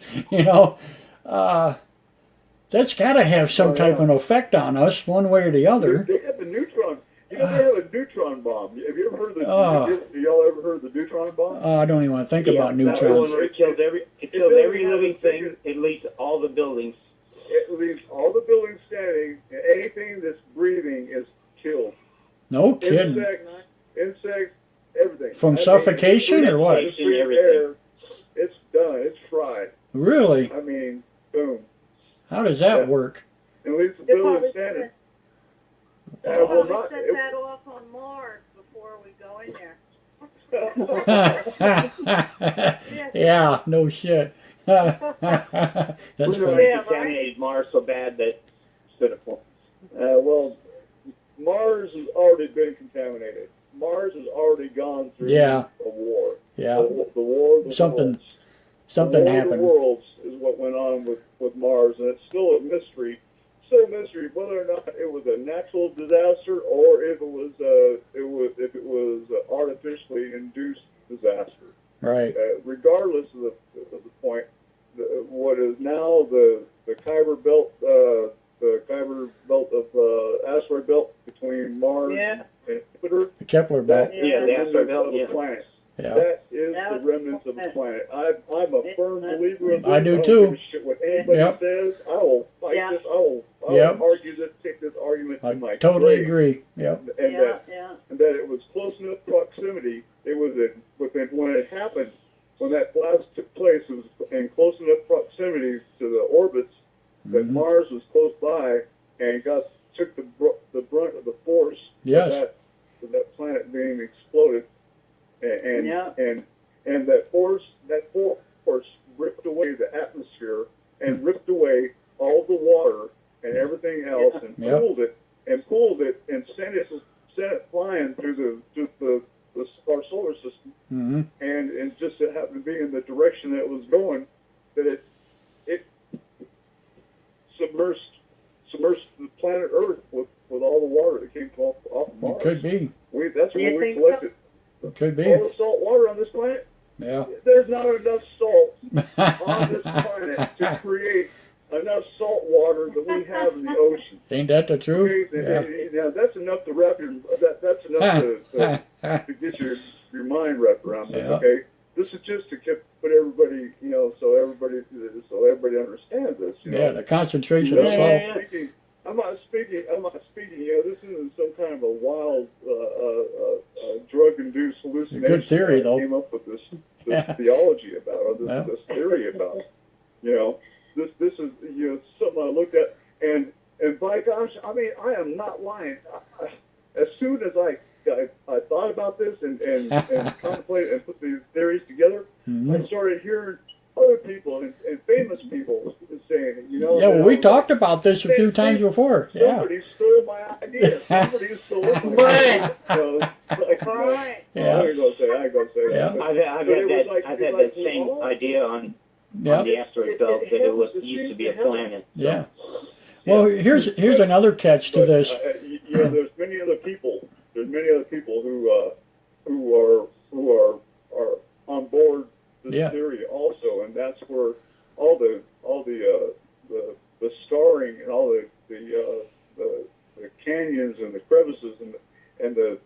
[SPEAKER 1] that's got to have some type of effect on us, one way or the other.
[SPEAKER 4] They have the neutron. They have a neutron bomb. Have you ever heard of do y'all ever heard of the neutron bomb?
[SPEAKER 1] I don't even want to think about neutrons.
[SPEAKER 3] It kills every living thing. It leaves all the buildings.
[SPEAKER 4] It leaves all the buildings standing, and anything that's breathing is killed.
[SPEAKER 1] No kidding.
[SPEAKER 4] Insects, everything.
[SPEAKER 1] From suffocation or what?
[SPEAKER 3] Everything.
[SPEAKER 4] It's done. It's fried.
[SPEAKER 1] Really?
[SPEAKER 4] I mean, boom.
[SPEAKER 1] How does that work?
[SPEAKER 4] It leaves the building standing.
[SPEAKER 5] We'll set that off on Mars before we go in there.
[SPEAKER 1] Yeah, no shit. That's funny.
[SPEAKER 3] Contaminated Mars so bad that
[SPEAKER 4] well, Mars has already been contaminated. Mars has already gone through a war.
[SPEAKER 1] Yeah.
[SPEAKER 4] The war of the
[SPEAKER 1] Something
[SPEAKER 4] War
[SPEAKER 1] happened.
[SPEAKER 4] of the Worlds is what went on with Mars, and it's still a mystery. Still a mystery whether or not it was a natural disaster or if it was artificially induced disaster.
[SPEAKER 1] Right.
[SPEAKER 4] Regardless of the point, what is now the Kuiper belt, of asteroid belt between Mars and Jupiter.
[SPEAKER 1] The Kepler belt.
[SPEAKER 3] the asteroid belt.
[SPEAKER 4] Of the planet.
[SPEAKER 1] Yeah.
[SPEAKER 4] That is the remnants of the planet. I'm a firm believer in this.
[SPEAKER 1] I do
[SPEAKER 4] don't
[SPEAKER 1] too.
[SPEAKER 4] give a shit what anybody says. I will fight this. I will argue this, take this argument to my
[SPEAKER 1] totally
[SPEAKER 4] grave.
[SPEAKER 1] agree. Yep.
[SPEAKER 4] And that it was close enough proximity. It was when it happened, when that blast took place, it was in close enough proximity to the orbits that Mars was close by and took the brunt of the force of that planet being exploded. And that force ripped away the atmosphere and ripped away all the water and everything else and pulled it and sent it flying through our solar system. And just it happened to be in the direction that it was going, that it submersed the planet Earth with all the water that came off Mars.
[SPEAKER 1] It could be.
[SPEAKER 4] That's what we collected.
[SPEAKER 1] It could be.
[SPEAKER 4] All the salt water on this planet?
[SPEAKER 1] Yeah.
[SPEAKER 4] There's not enough salt on this planet to create enough salt water that we have in the ocean.
[SPEAKER 1] Ain't that the truth?
[SPEAKER 4] Okay? Now that's enough to wrap that's enough to get your mind wrapped around this. Okay, this is just to put everybody, so everybody understands this.
[SPEAKER 1] Yeah, the concentration of salt.
[SPEAKER 4] I'm not speaking. This isn't some kind of a wild drug-induced hallucination.
[SPEAKER 1] Good theory, though.
[SPEAKER 4] I came up with this theology about, or this theory about. This is something I looked at, and by gosh, I mean I am not lying. As soon as I thought about this and contemplated and put these theories together, I started hearing other people and famous people saying it.
[SPEAKER 1] Yeah, well, we talked about this a few times before.
[SPEAKER 4] Somebody stole my idea. Somebody stole my idea.
[SPEAKER 5] Right.
[SPEAKER 1] Yeah.
[SPEAKER 4] I ain't gonna say
[SPEAKER 1] Yeah.
[SPEAKER 4] that.
[SPEAKER 3] I've had that same idea on the asteroid belt that it used to be a planet. So.
[SPEAKER 1] Yeah. Well, here's another catch to this.
[SPEAKER 4] There's many other people. There's many other people who are who are on board this
[SPEAKER 1] Yeah.
[SPEAKER 4] theory also, and that's where all the scarring and all the canyons and the crevices and the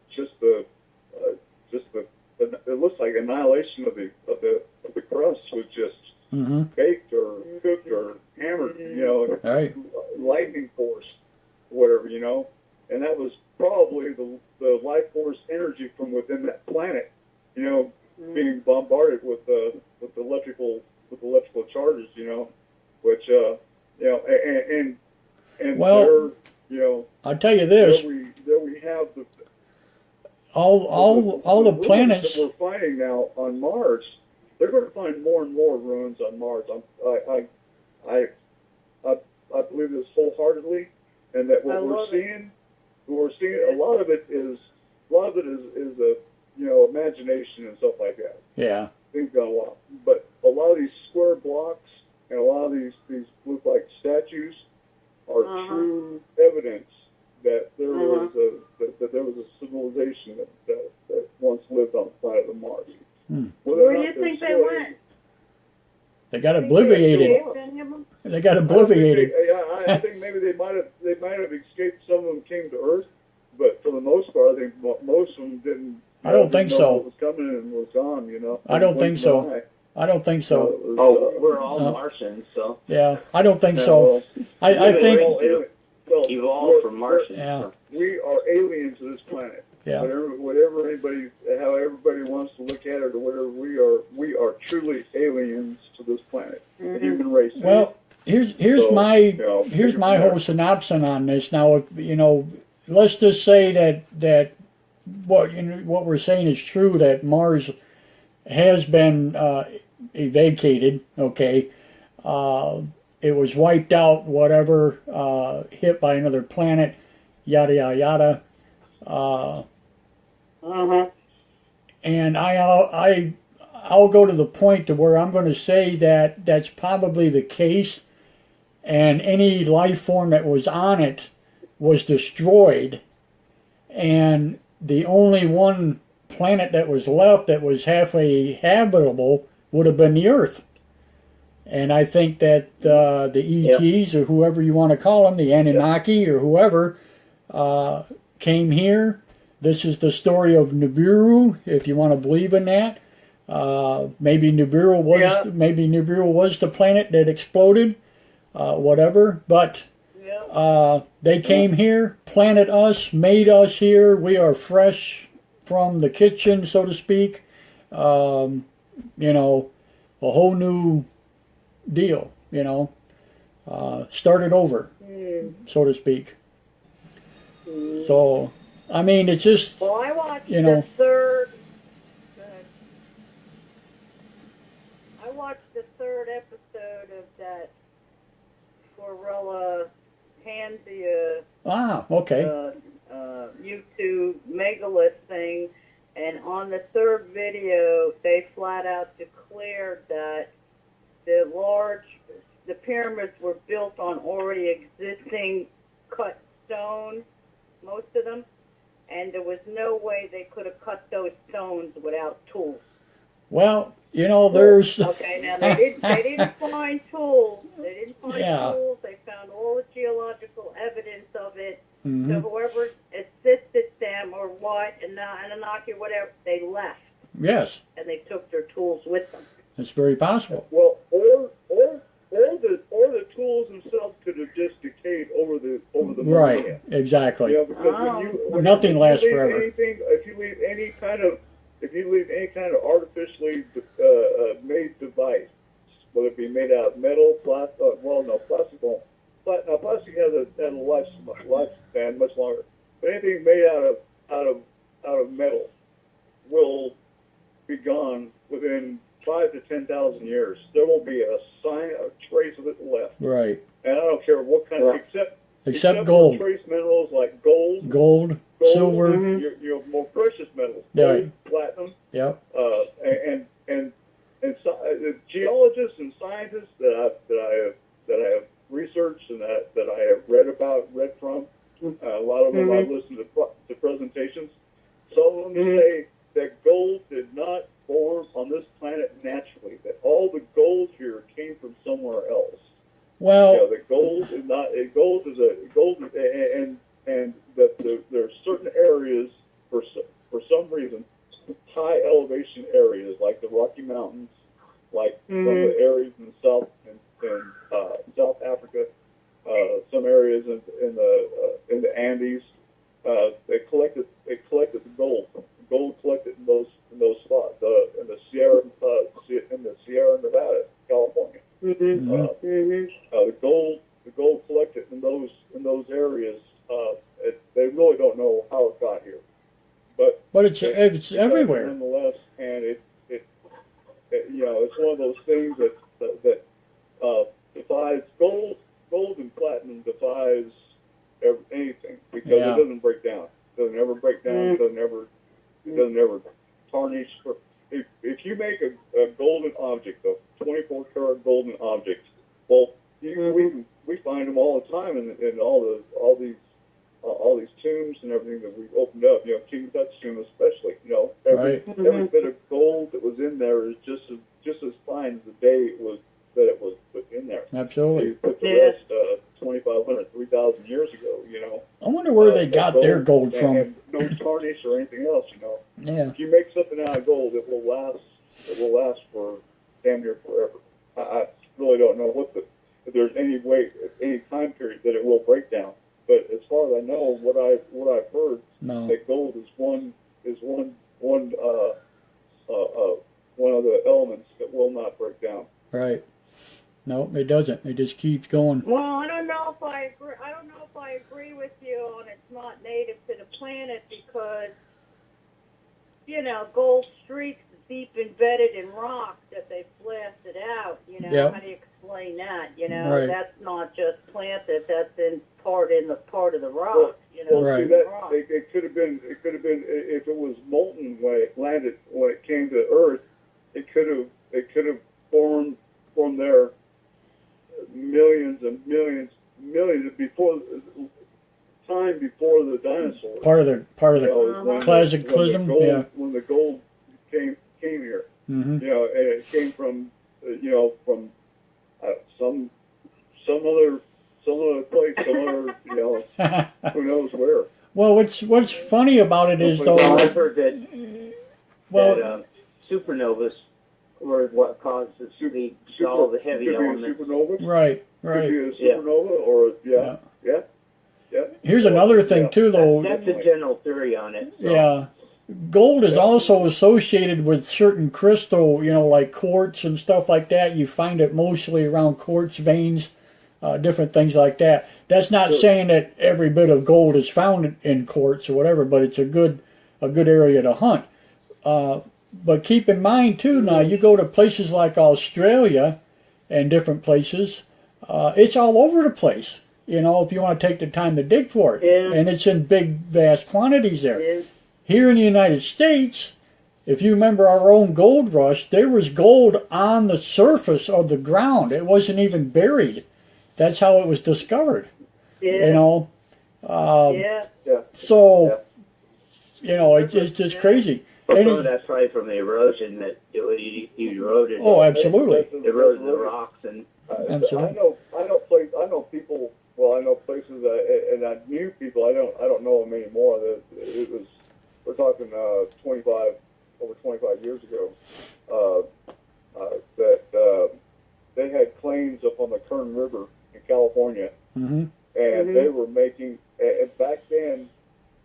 [SPEAKER 4] it looks like annihilation of the crust was just
[SPEAKER 1] Mm-hmm.
[SPEAKER 4] baked or cooked or hammered,
[SPEAKER 1] Right.
[SPEAKER 4] lightning force, whatever, and that was probably the life force energy from within that planet, being bombarded with electrical charges, which and
[SPEAKER 1] Well,
[SPEAKER 4] there,
[SPEAKER 1] I'll tell you this:
[SPEAKER 4] there we have
[SPEAKER 1] all the
[SPEAKER 4] ruins
[SPEAKER 1] planets.
[SPEAKER 4] that we're finding now on Mars. They're going to find more and more ruins on Mars. I believe this wholeheartedly, and that what we're seeing, a lot of it is imagination and stuff like that.
[SPEAKER 1] Yeah.
[SPEAKER 4] Things gone wild, but a lot of these square blocks and a lot of these look like statues are true evidence that there was a civilization that once lived on the planet of Mars.
[SPEAKER 5] Where do you think they went?
[SPEAKER 1] They got obliterated. They got obliterated.
[SPEAKER 4] I think maybe they might have escaped. Some of them came to Earth, but for the most part, I think most of them didn't.
[SPEAKER 1] I don't think
[SPEAKER 4] know
[SPEAKER 1] so.
[SPEAKER 4] What was coming and was gone.
[SPEAKER 1] I don't think so. I don't think so.
[SPEAKER 3] We're all Martians, so.
[SPEAKER 1] Yeah, I don't think so. I think.
[SPEAKER 3] Evolved from Martians.
[SPEAKER 1] Yeah.
[SPEAKER 3] So.
[SPEAKER 4] We are aliens to this planet.
[SPEAKER 1] Yeah.
[SPEAKER 4] Whatever how everybody wants to look at it or whatever, we are truly aliens to this planet, the human race.
[SPEAKER 1] Well, here's my whole synopsis on this. Now, let's just say that what we're saying is true, that Mars has been evacuated. Okay, it was wiped out, whatever, hit by another planet, yada yada yada. And I'll go to the point to where I'm going to say that that's probably the case, and any life form that was on it was destroyed, and the only one planet that was left that was halfway habitable would have been the Earth. And I think that the ETs, or whoever you want to call them, the Anunnaki or whoever, came here. This is the story of Nibiru, if you want to believe in that. Maybe Nibiru was the planet that exploded, whatever. But they came here, planted us, made us here. We are fresh from the kitchen, so to speak. A whole new deal. Started over, so to speak. So. I mean, it's just,
[SPEAKER 5] well, I watched the third episode of that Gorilla Pansia YouTube megalith thing, and on the third video, they flat out declared that the pyramids were built on already existing cut stone, most of them. And there was no way they could have cut those stones without tools.
[SPEAKER 1] Well, there's...
[SPEAKER 5] Okay, now they didn't find tools. They didn't find tools. They found all the geological evidence of it. So whoever assisted them or what, and Anunnaki, whatever, they left.
[SPEAKER 1] Yes.
[SPEAKER 5] And they took their tools with them.
[SPEAKER 1] It's very possible.
[SPEAKER 4] Well, or the tools themselves could have just decayed over the
[SPEAKER 1] right,
[SPEAKER 4] millennia.
[SPEAKER 1] Exactly.
[SPEAKER 4] Because
[SPEAKER 1] nothing lasts forever.
[SPEAKER 4] If you leave any kind of artificially made device, whether it be made out of metal, plastic, plastic won't. Now, plastic has a lifespan much longer. But anything made out of metal will be gone within 5,000 to 10,000 years. There won't be a sign, a trace of it left.
[SPEAKER 1] Right.
[SPEAKER 4] And I don't care what kind of,
[SPEAKER 1] except gold.
[SPEAKER 4] Trace minerals like gold,
[SPEAKER 1] silver,
[SPEAKER 4] your more precious metals,
[SPEAKER 1] gold,
[SPEAKER 4] platinum.
[SPEAKER 1] Yep.
[SPEAKER 4] And geologists and scientists that I have researched and that I have read from. A lot of them I've listened to presentations. Some of them say that gold did
[SPEAKER 1] Well,
[SPEAKER 4] you know, that gold is not gold is a gold and that there's certain areas for some reason, high elevation areas like the Rocky Mountains, like some of the areas in South South Africa, some areas in the Andes. They collected the gold. Gold collected in those spots. In the Sierra Nevada, California. The gold collected in those areas. They really don't know how it got here, but
[SPEAKER 1] it's everywhere.
[SPEAKER 4] Nonetheless, and it you know, it's one of those things that defies gold and platinum defies anything because it doesn't break down. It doesn't ever break down. It doesn't ever tarnish. If you make a golden object, a 24 karat golden object, well, we find them all the time in all these tombs and everything that we've opened up. You know, King Tut's tomb especially. You know, every bit of gold that was in there is just as fine as the day it was put in there.
[SPEAKER 1] Absolutely.
[SPEAKER 4] You put the rest 2,500, 3,000 years ago. You know.
[SPEAKER 1] I wonder where they got their gold from.
[SPEAKER 4] And no tarnish or anything else. You know.
[SPEAKER 1] Yeah.
[SPEAKER 4] If you make something out of gold, it will last. It will last for damn near forever. I really don't know if there's any way, any time period that it will break down. But as far as I know, what I've heard, that gold is one of the elements that will not break down.
[SPEAKER 1] Right. No, it doesn't. It just keeps going.
[SPEAKER 5] Well, I don't know if I agree. I don't know if I agree with you on it's not native to the planet because, you know, gold streaks deep embedded in rock that they blasted out. You know, how do you explain that? You know, that's not just planted. That's part of the rock.
[SPEAKER 4] Well,
[SPEAKER 5] you know,
[SPEAKER 4] see that it could have been if it was molten when it came to Earth. It could have formed there millions and millions before the dinosaurs.
[SPEAKER 1] Part of the cataclysm.
[SPEAKER 4] When the gold came here, you know, and it came from from some other place, some other who knows where.
[SPEAKER 1] Well, what's funny about it is though.
[SPEAKER 3] Well, I've heard that supernovas were what caused all the heavy elements.
[SPEAKER 1] Right.
[SPEAKER 4] Could be a supernova or yeah.
[SPEAKER 1] Here's another thing too, though.
[SPEAKER 3] That's a general theory on it. So.
[SPEAKER 1] Yeah. Gold is also associated with certain crystal, you know, like quartz and stuff like that. You find it mostly around quartz veins, different things like that. That's not saying that every bit of gold is found in quartz or whatever, but it's a good area to hunt. But keep in mind too, now you go to places like Australia and different places, it's all over the place. You know, if you want to take the time to dig for it, and it's in big, vast quantities there. Here in the United States, if you remember our own gold rush, there was gold on the surface of the ground. It wasn't even buried. That's how it was discovered. You know? So, you know, it's just crazy.
[SPEAKER 3] Well, that's probably from the erosion that it eroded.
[SPEAKER 1] Oh, absolutely.
[SPEAKER 3] Eroded the rocks and.
[SPEAKER 1] Absolutely.
[SPEAKER 4] I know people. Well, I know places and I knew people. I don't know them anymore. That it was. We're talking over 25 years ago. That they had claims up on the Kern River in California, and they were making. Back then,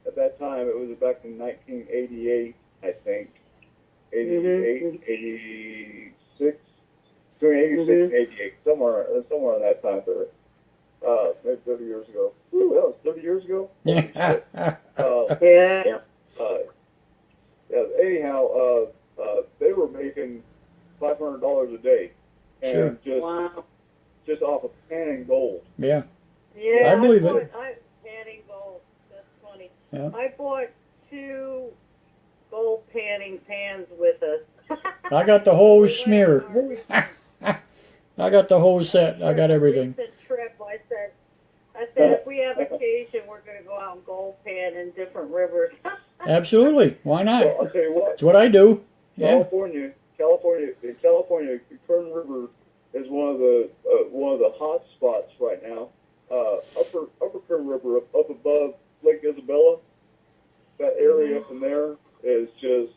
[SPEAKER 4] at that time, it was back in 1988, I think, 88, 86, between 86 and 88, somewhere in that time period. Maybe 30 years ago. Ooh, that was 30 years ago? Anyhow, they were making $500 a day, and just off of panning gold.
[SPEAKER 1] Yeah,
[SPEAKER 5] I
[SPEAKER 1] believe it.
[SPEAKER 5] Panning gold. That's funny.
[SPEAKER 1] Yeah.
[SPEAKER 5] I bought 2 gold panning pans with us.
[SPEAKER 1] I got the whole smear. I got the whole set. I got everything.
[SPEAKER 5] Trip. I said if we have occasion, we're going to go out and gold pan in different rivers.
[SPEAKER 1] Absolutely. Why not?
[SPEAKER 4] Well, I'll tell you what.
[SPEAKER 1] It's what I do.
[SPEAKER 4] California, the Kern River is one of the hot spots right now. Upper Kern River up above Lake Isabella, that area up in there is just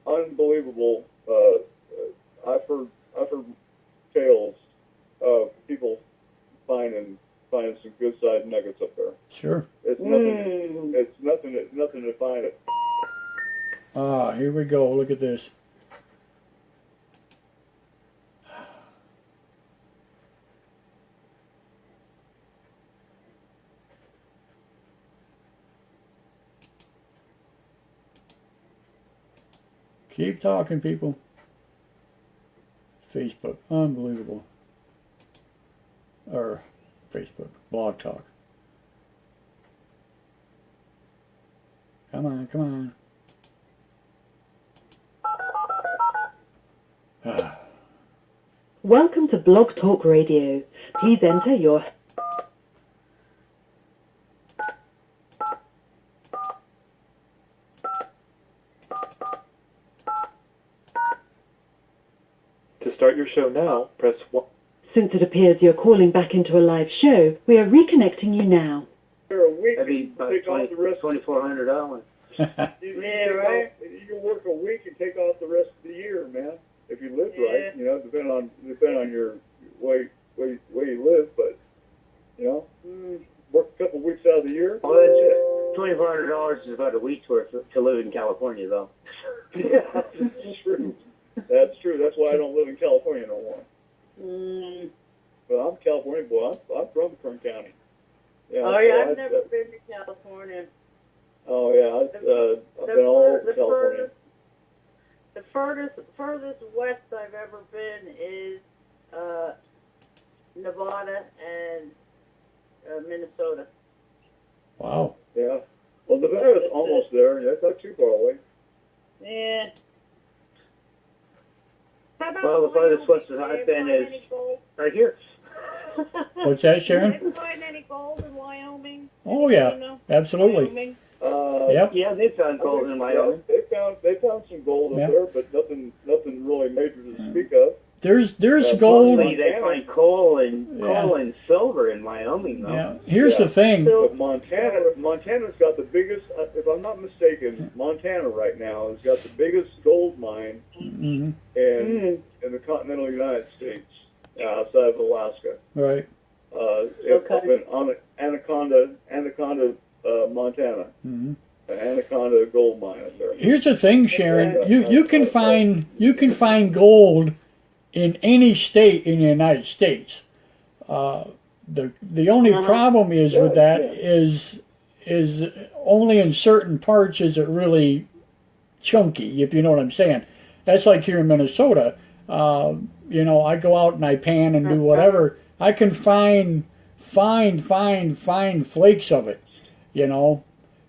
[SPEAKER 4] unbelievable. I've heard tales of people finding some good sized nuggets up there.
[SPEAKER 1] Sure.
[SPEAKER 4] It's nothing to find it.
[SPEAKER 1] Ah, here we go. Look at this. Keep talking, people. Facebook. Unbelievable. Or Facebook. Blogtalk. Come on, come on.
[SPEAKER 6] Welcome to Blogtalk Radio. Please enter your...
[SPEAKER 7] To start your show now, press 1.
[SPEAKER 6] Since it appears you're calling back into a live show, we are reconnecting you now.
[SPEAKER 4] For a week,
[SPEAKER 3] That'd be
[SPEAKER 4] you
[SPEAKER 3] about
[SPEAKER 4] take off the rest.
[SPEAKER 3] $2,400.
[SPEAKER 4] You can work a week and take off the rest of the year, man. If you live right, you know, depending on your way you live, but you know, work a couple weeks out of the year.
[SPEAKER 3] Well, that's $2,400 is about a week's worth to live in California, though.
[SPEAKER 4] Yeah, that's true. That's true. That's why I don't live in California no more. But I'm a California boy. I'm from Kern County. Yeah,
[SPEAKER 5] Oh yeah, I've never been to California.
[SPEAKER 4] Oh yeah, I've been all over California.
[SPEAKER 5] The furthest west I've ever been is Nevada and Minnesota.
[SPEAKER 1] Wow.
[SPEAKER 4] Yeah. Well, Nevada's almost there. That's not too far away.
[SPEAKER 5] Yeah.
[SPEAKER 3] Well, the farthest west that I've been is right here.
[SPEAKER 1] What's that, Sharon?
[SPEAKER 5] Did you find any gold in Wyoming?
[SPEAKER 1] Oh yeah, absolutely.
[SPEAKER 5] Wyoming?
[SPEAKER 1] Yep.
[SPEAKER 3] Yeah, they found gold in Wyoming.
[SPEAKER 4] They found some gold up there, but nothing really major to speak of.
[SPEAKER 1] There's gold.
[SPEAKER 3] Mostly they find coal and silver in Wyoming, though.
[SPEAKER 1] Yeah. Here's the thing.
[SPEAKER 4] But Montana's got the biggest. If I'm not mistaken, Montana right now has got the biggest gold mine in the continental United States, outside of Alaska.
[SPEAKER 1] Right.
[SPEAKER 4] Up in Anaconda, Montana. An Anaconda gold mine up there.
[SPEAKER 1] Here's the thing, Sharon. You can find gold in any state in the United States. The only problem is with that is only in certain parts is it really chunky, if you know what I'm saying. That's like here in Minnesota. You know, I go out and I pan and do whatever. I can find flakes of it, you know.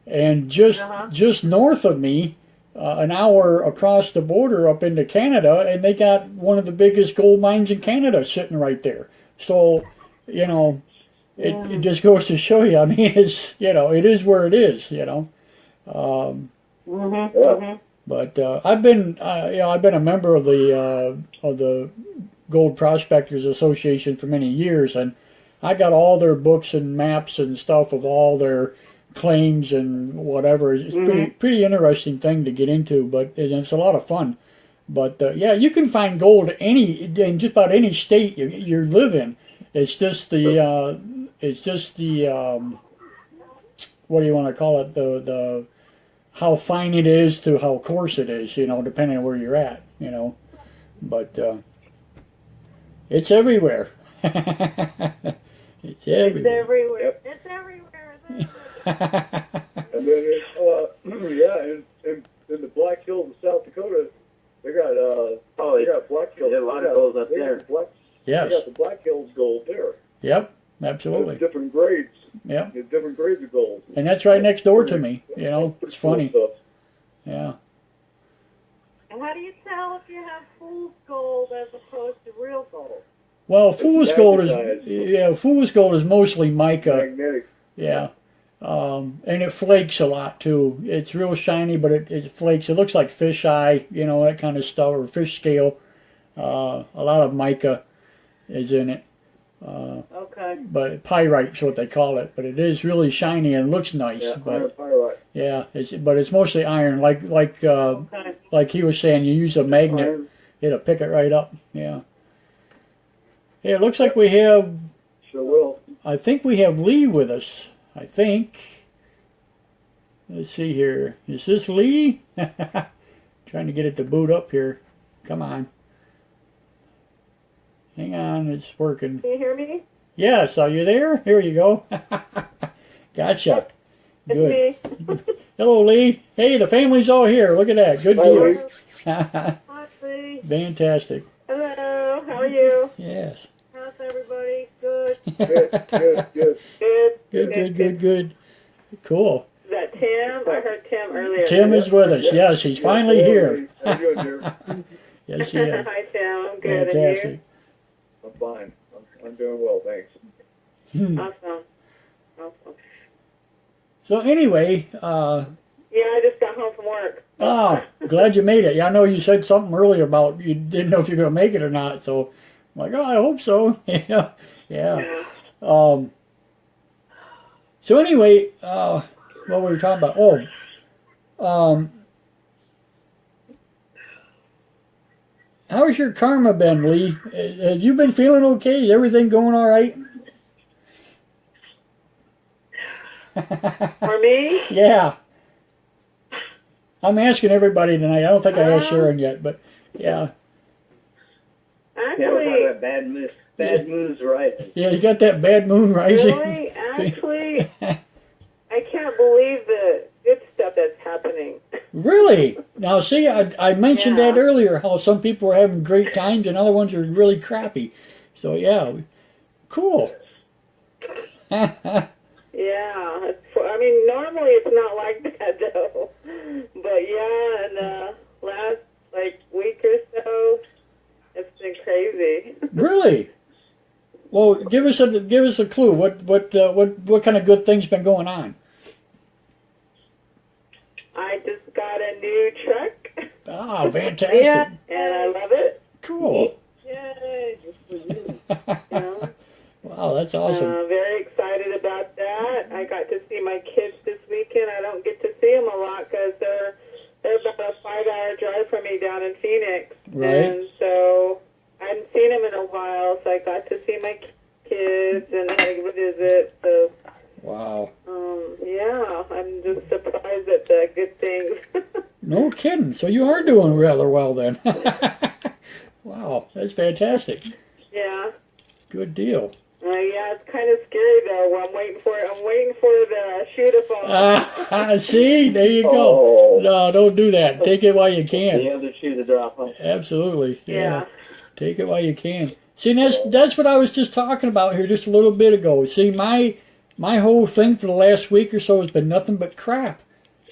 [SPEAKER 1] And just north of me, an hour across the border up into Canada, and they got one of the biggest gold mines in Canada sitting right there. So, you know, it just goes to show you. I mean, it's, you know, it is where it is, you know. But I've been a member of the Gold Prospectors Association for many years, and I got all their books and maps and stuff of all their claims and whatever. It's pretty interesting thing to get into, but it's a lot of fun. But yeah, you can find gold in just about any state you live in. It's just the what do you want to call it? The how fine it is to how coarse it is, you know, depending on where you're at, you know. But it's everywhere. It's everywhere.
[SPEAKER 5] It's everywhere.
[SPEAKER 4] Yep.
[SPEAKER 5] It's everywhere.
[SPEAKER 4] And then in the Black Hills of South Dakota, they got they got Black Hills.
[SPEAKER 3] There's a lot of gold up there.
[SPEAKER 1] Yes.
[SPEAKER 4] They got the Black Hills gold there.
[SPEAKER 1] Yep. Absolutely.
[SPEAKER 4] There's different grades.
[SPEAKER 1] Yep.
[SPEAKER 4] There's different grades of gold.
[SPEAKER 1] And that's right next door to me. You know, it's funny. Yeah.
[SPEAKER 5] And how do you tell if you have fool's gold as opposed to real gold?
[SPEAKER 1] Well, fool's gold is mostly mica.
[SPEAKER 4] Magnetic.
[SPEAKER 1] Yeah. And it flakes a lot too. It's real shiny, but it flakes. It looks like fish eye, you know, that kind of stuff, or fish scale. A lot of mica. is in it.
[SPEAKER 5] Okay.
[SPEAKER 1] But pyrite's what they call it. But it is really shiny and looks nice.
[SPEAKER 4] Yeah,
[SPEAKER 1] but
[SPEAKER 4] pyrite.
[SPEAKER 1] yeah, but it's mostly iron. Like he was saying, you use a magnet,
[SPEAKER 4] Iron.
[SPEAKER 1] it'll pick it right up. Yeah. Hey, it looks like we have.
[SPEAKER 4] Sure will.
[SPEAKER 1] I think we have Lee with us. I think. Let's see here. Is this Lee? Trying to get it to boot up here. Come on. Hang on, it's working.
[SPEAKER 5] Can you hear me?
[SPEAKER 1] Yes, are you there? Here you go. Gotcha.
[SPEAKER 5] It's
[SPEAKER 1] Good.
[SPEAKER 5] me.
[SPEAKER 1] Hello, Lee. Hey, the family's all here. Look at that. Good
[SPEAKER 4] Hi,
[SPEAKER 1] deal.
[SPEAKER 4] Lee.
[SPEAKER 5] Hi, Lee.
[SPEAKER 1] Fantastic.
[SPEAKER 5] Hello. How are you?
[SPEAKER 1] Yes.
[SPEAKER 5] How's everybody? Good.
[SPEAKER 1] Good. Cool.
[SPEAKER 5] Is that Tim? I heard Tim earlier.
[SPEAKER 1] Tim is with us. Yes, he's finally here.
[SPEAKER 4] How you doing, dear?
[SPEAKER 1] Yes, he is.
[SPEAKER 5] Hi, Tim. I'm good.
[SPEAKER 1] Fantastic.
[SPEAKER 4] I'm fine. I'm doing well, thanks.
[SPEAKER 5] And you? Awesome.
[SPEAKER 1] So anyway,
[SPEAKER 5] Yeah, I just got home from work.
[SPEAKER 1] glad you made it. Yeah, I know you said something earlier about you didn't know if you're going to make it or not. So I'm like, I hope so. Yeah. So anyway, what were we talking about? How's your karma been, Lee? Have you been feeling okay? Is everything going all right?
[SPEAKER 5] For me?
[SPEAKER 1] Yeah. I'm asking everybody tonight. I don't think I asked Sharon yet, but yeah.
[SPEAKER 5] Actually,
[SPEAKER 3] bad moon's rising.
[SPEAKER 1] Yeah, you got that bad moon rising.
[SPEAKER 5] really, actually, I can't believe the good stuff that's happening.
[SPEAKER 1] Really? Now, see, I mentioned
[SPEAKER 5] Yeah.
[SPEAKER 1] that earlier, how some people are having great times and other ones are really crappy. So, yeah, cool.
[SPEAKER 5] Yeah, I mean, normally it's not like that though. But yeah, in the last week or so, it's been crazy.
[SPEAKER 1] Really? Well, give us a clue. What kind of good things been going on?
[SPEAKER 5] I just got a new truck.
[SPEAKER 1] Ah, fantastic.
[SPEAKER 5] Yeah, and I love it.
[SPEAKER 1] Cool.
[SPEAKER 5] Yay! Yeah.
[SPEAKER 1] Wow, that's awesome.
[SPEAKER 5] Very excited about that. I got to see my kids this weekend. I don't get to see them a lot because they're about a 5-hour drive from me down in Phoenix.
[SPEAKER 1] Right.
[SPEAKER 5] And so I hadn't seen them in a while, so I got to see my kids and had a visit. So
[SPEAKER 1] Wow.
[SPEAKER 5] yeah, I'm just surprised at the good things.
[SPEAKER 1] No kidding. So you are doing rather well then. Wow, that's fantastic.
[SPEAKER 5] Yeah.
[SPEAKER 1] Good deal.
[SPEAKER 5] Yeah, it's kind of scary though. I'm waiting for the shoe to fall.
[SPEAKER 1] See, there you go. No, don't do that. Take it while you can.
[SPEAKER 3] The other shoe to drop on.
[SPEAKER 1] Absolutely.
[SPEAKER 5] Yeah.
[SPEAKER 1] Take it while you can. See, that's what I was just talking about here just a little bit ago. See, my whole thing for the last week or so has been nothing but crap.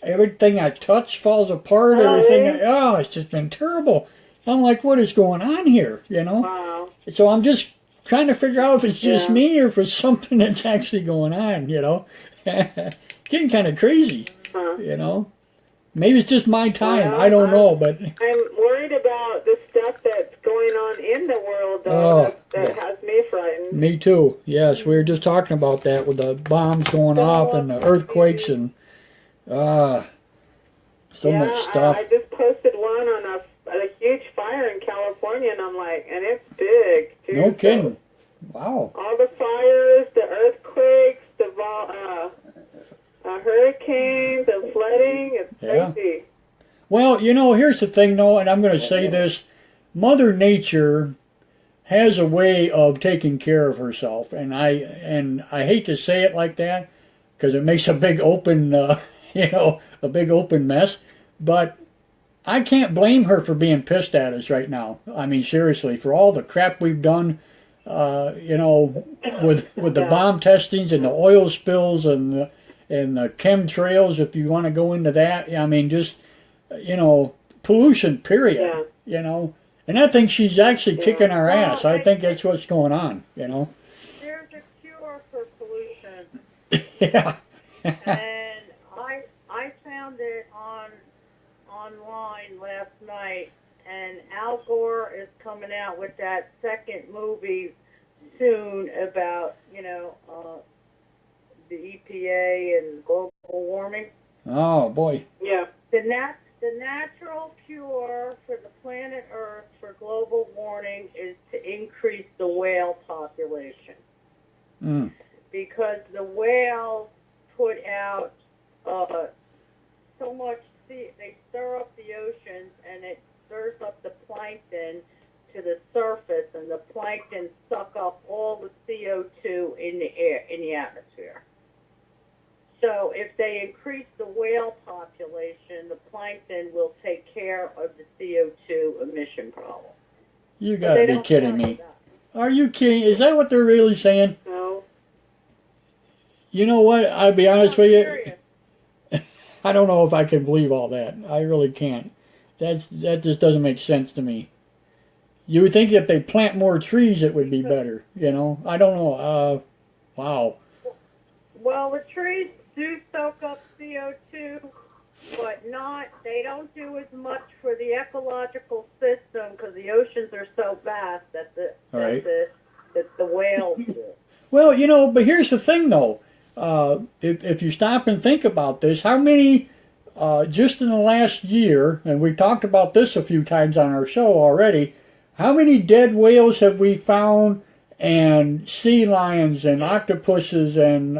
[SPEAKER 1] Everything I touch falls apart. It's just been terrible. I'm like, what is going on here? You know?
[SPEAKER 5] Wow.
[SPEAKER 1] So I'm just trying to figure out if it's just me or if it's something that's actually going on, you know? Getting kind of crazy, you know? Maybe it's just my time.
[SPEAKER 5] Well,
[SPEAKER 1] I don't know, but...
[SPEAKER 5] I'm worried about the stuff that's going on in the world, though, that has me frightened.
[SPEAKER 1] Me too. Yes, we were just talking about that with the bombs going off and the earthquakes and so much stuff.
[SPEAKER 5] I just posted one on a huge fire in California, and I'm like, and it's big, too.
[SPEAKER 1] No kidding. Wow.
[SPEAKER 5] All the fires, the earthquakes, the hurricanes, the flooding, it's crazy.
[SPEAKER 1] Well, you know, here's the thing, though, and I'm going to say this. Mother Nature has a way of taking care of herself, and I hate to say it like that because it makes a big open, a big open mess, but I can't blame her for being pissed at us right now. I mean, seriously, for all the crap we've done, with the bomb testings and the oil spills and the chemtrails, if you want to go into that. I mean, just, pollution, period, And I think she's actually kicking our ass. I think that's what's going on,
[SPEAKER 5] There's a cure for pollution.
[SPEAKER 1] Yeah.
[SPEAKER 5] And I found it online last night, and Al Gore is coming out with that second movie soon about, the EPA and global warming.
[SPEAKER 1] Oh, boy.
[SPEAKER 5] Yeah. The natural cure for the planet Earth for global warming is to increase the whale population.
[SPEAKER 1] Mm.
[SPEAKER 5] Because the whales put out so much they stir up the oceans, and it stirs up the plankton to the surface, and the plankton suck up all the CO2 in the air, in the atmosphere. So if they increase the whale population, the plankton will take care of the CO2 emission problem.
[SPEAKER 1] You gotta be kidding me. Are you kidding? Is that what they're really saying?
[SPEAKER 5] No.
[SPEAKER 1] You know what? I'll be honest with you. I don't know if I can believe all that. I really can't. That just doesn't make sense to me. You would think if they plant more trees, it would be better. I don't know. Wow.
[SPEAKER 5] Well, the trees do soak up CO2, but they don't do as much for the ecological system because the oceans are so vast that the whales do.
[SPEAKER 1] Well, but here's the thing, though. If you stop and think about this, how many, just in the last year, and we talked about this a few times on our show already, how many dead whales have we found, and sea lions and octopuses and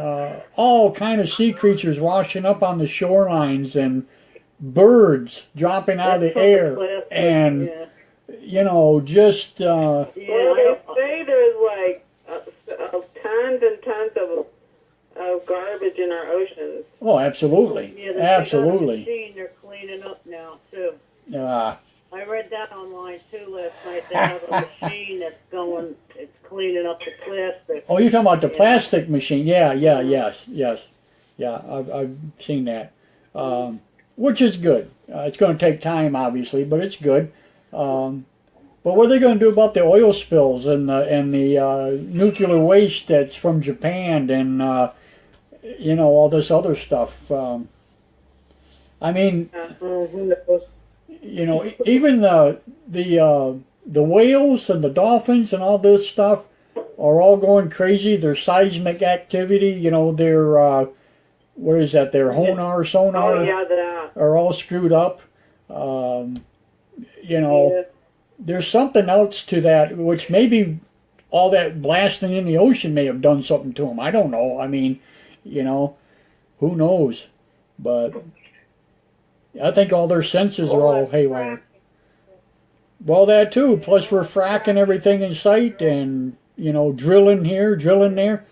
[SPEAKER 1] all kind of sea creatures washing up on the shorelines, and birds dropping out of the air, and, just...
[SPEAKER 8] Well, they say there's like tons and tons of garbage in our oceans.
[SPEAKER 1] Oh, absolutely.
[SPEAKER 5] Yeah,
[SPEAKER 1] absolutely.
[SPEAKER 5] They're cleaning up now, too.
[SPEAKER 1] I
[SPEAKER 5] read that online, too, last night. They have a machine it's cleaning up the plastic.
[SPEAKER 1] Oh, you're talking about the plastic machine. Yes. Yeah, I've seen that. Which is good. It's going to take time, obviously, but it's good. But what are they going to do about the oil spills and the nuclear waste that's from Japan and all this other stuff? I mean, even the whales and the dolphins and all this stuff are all going crazy. Their seismic activity, their what is that? Their sonar are all screwed up. There's something else to that, which maybe all that blasting in the ocean may have done something to them. I don't know. I mean, who knows? But I think all their senses are all haywire. Well, that too. Plus, we're fracking everything in sight and, drilling here, drilling there.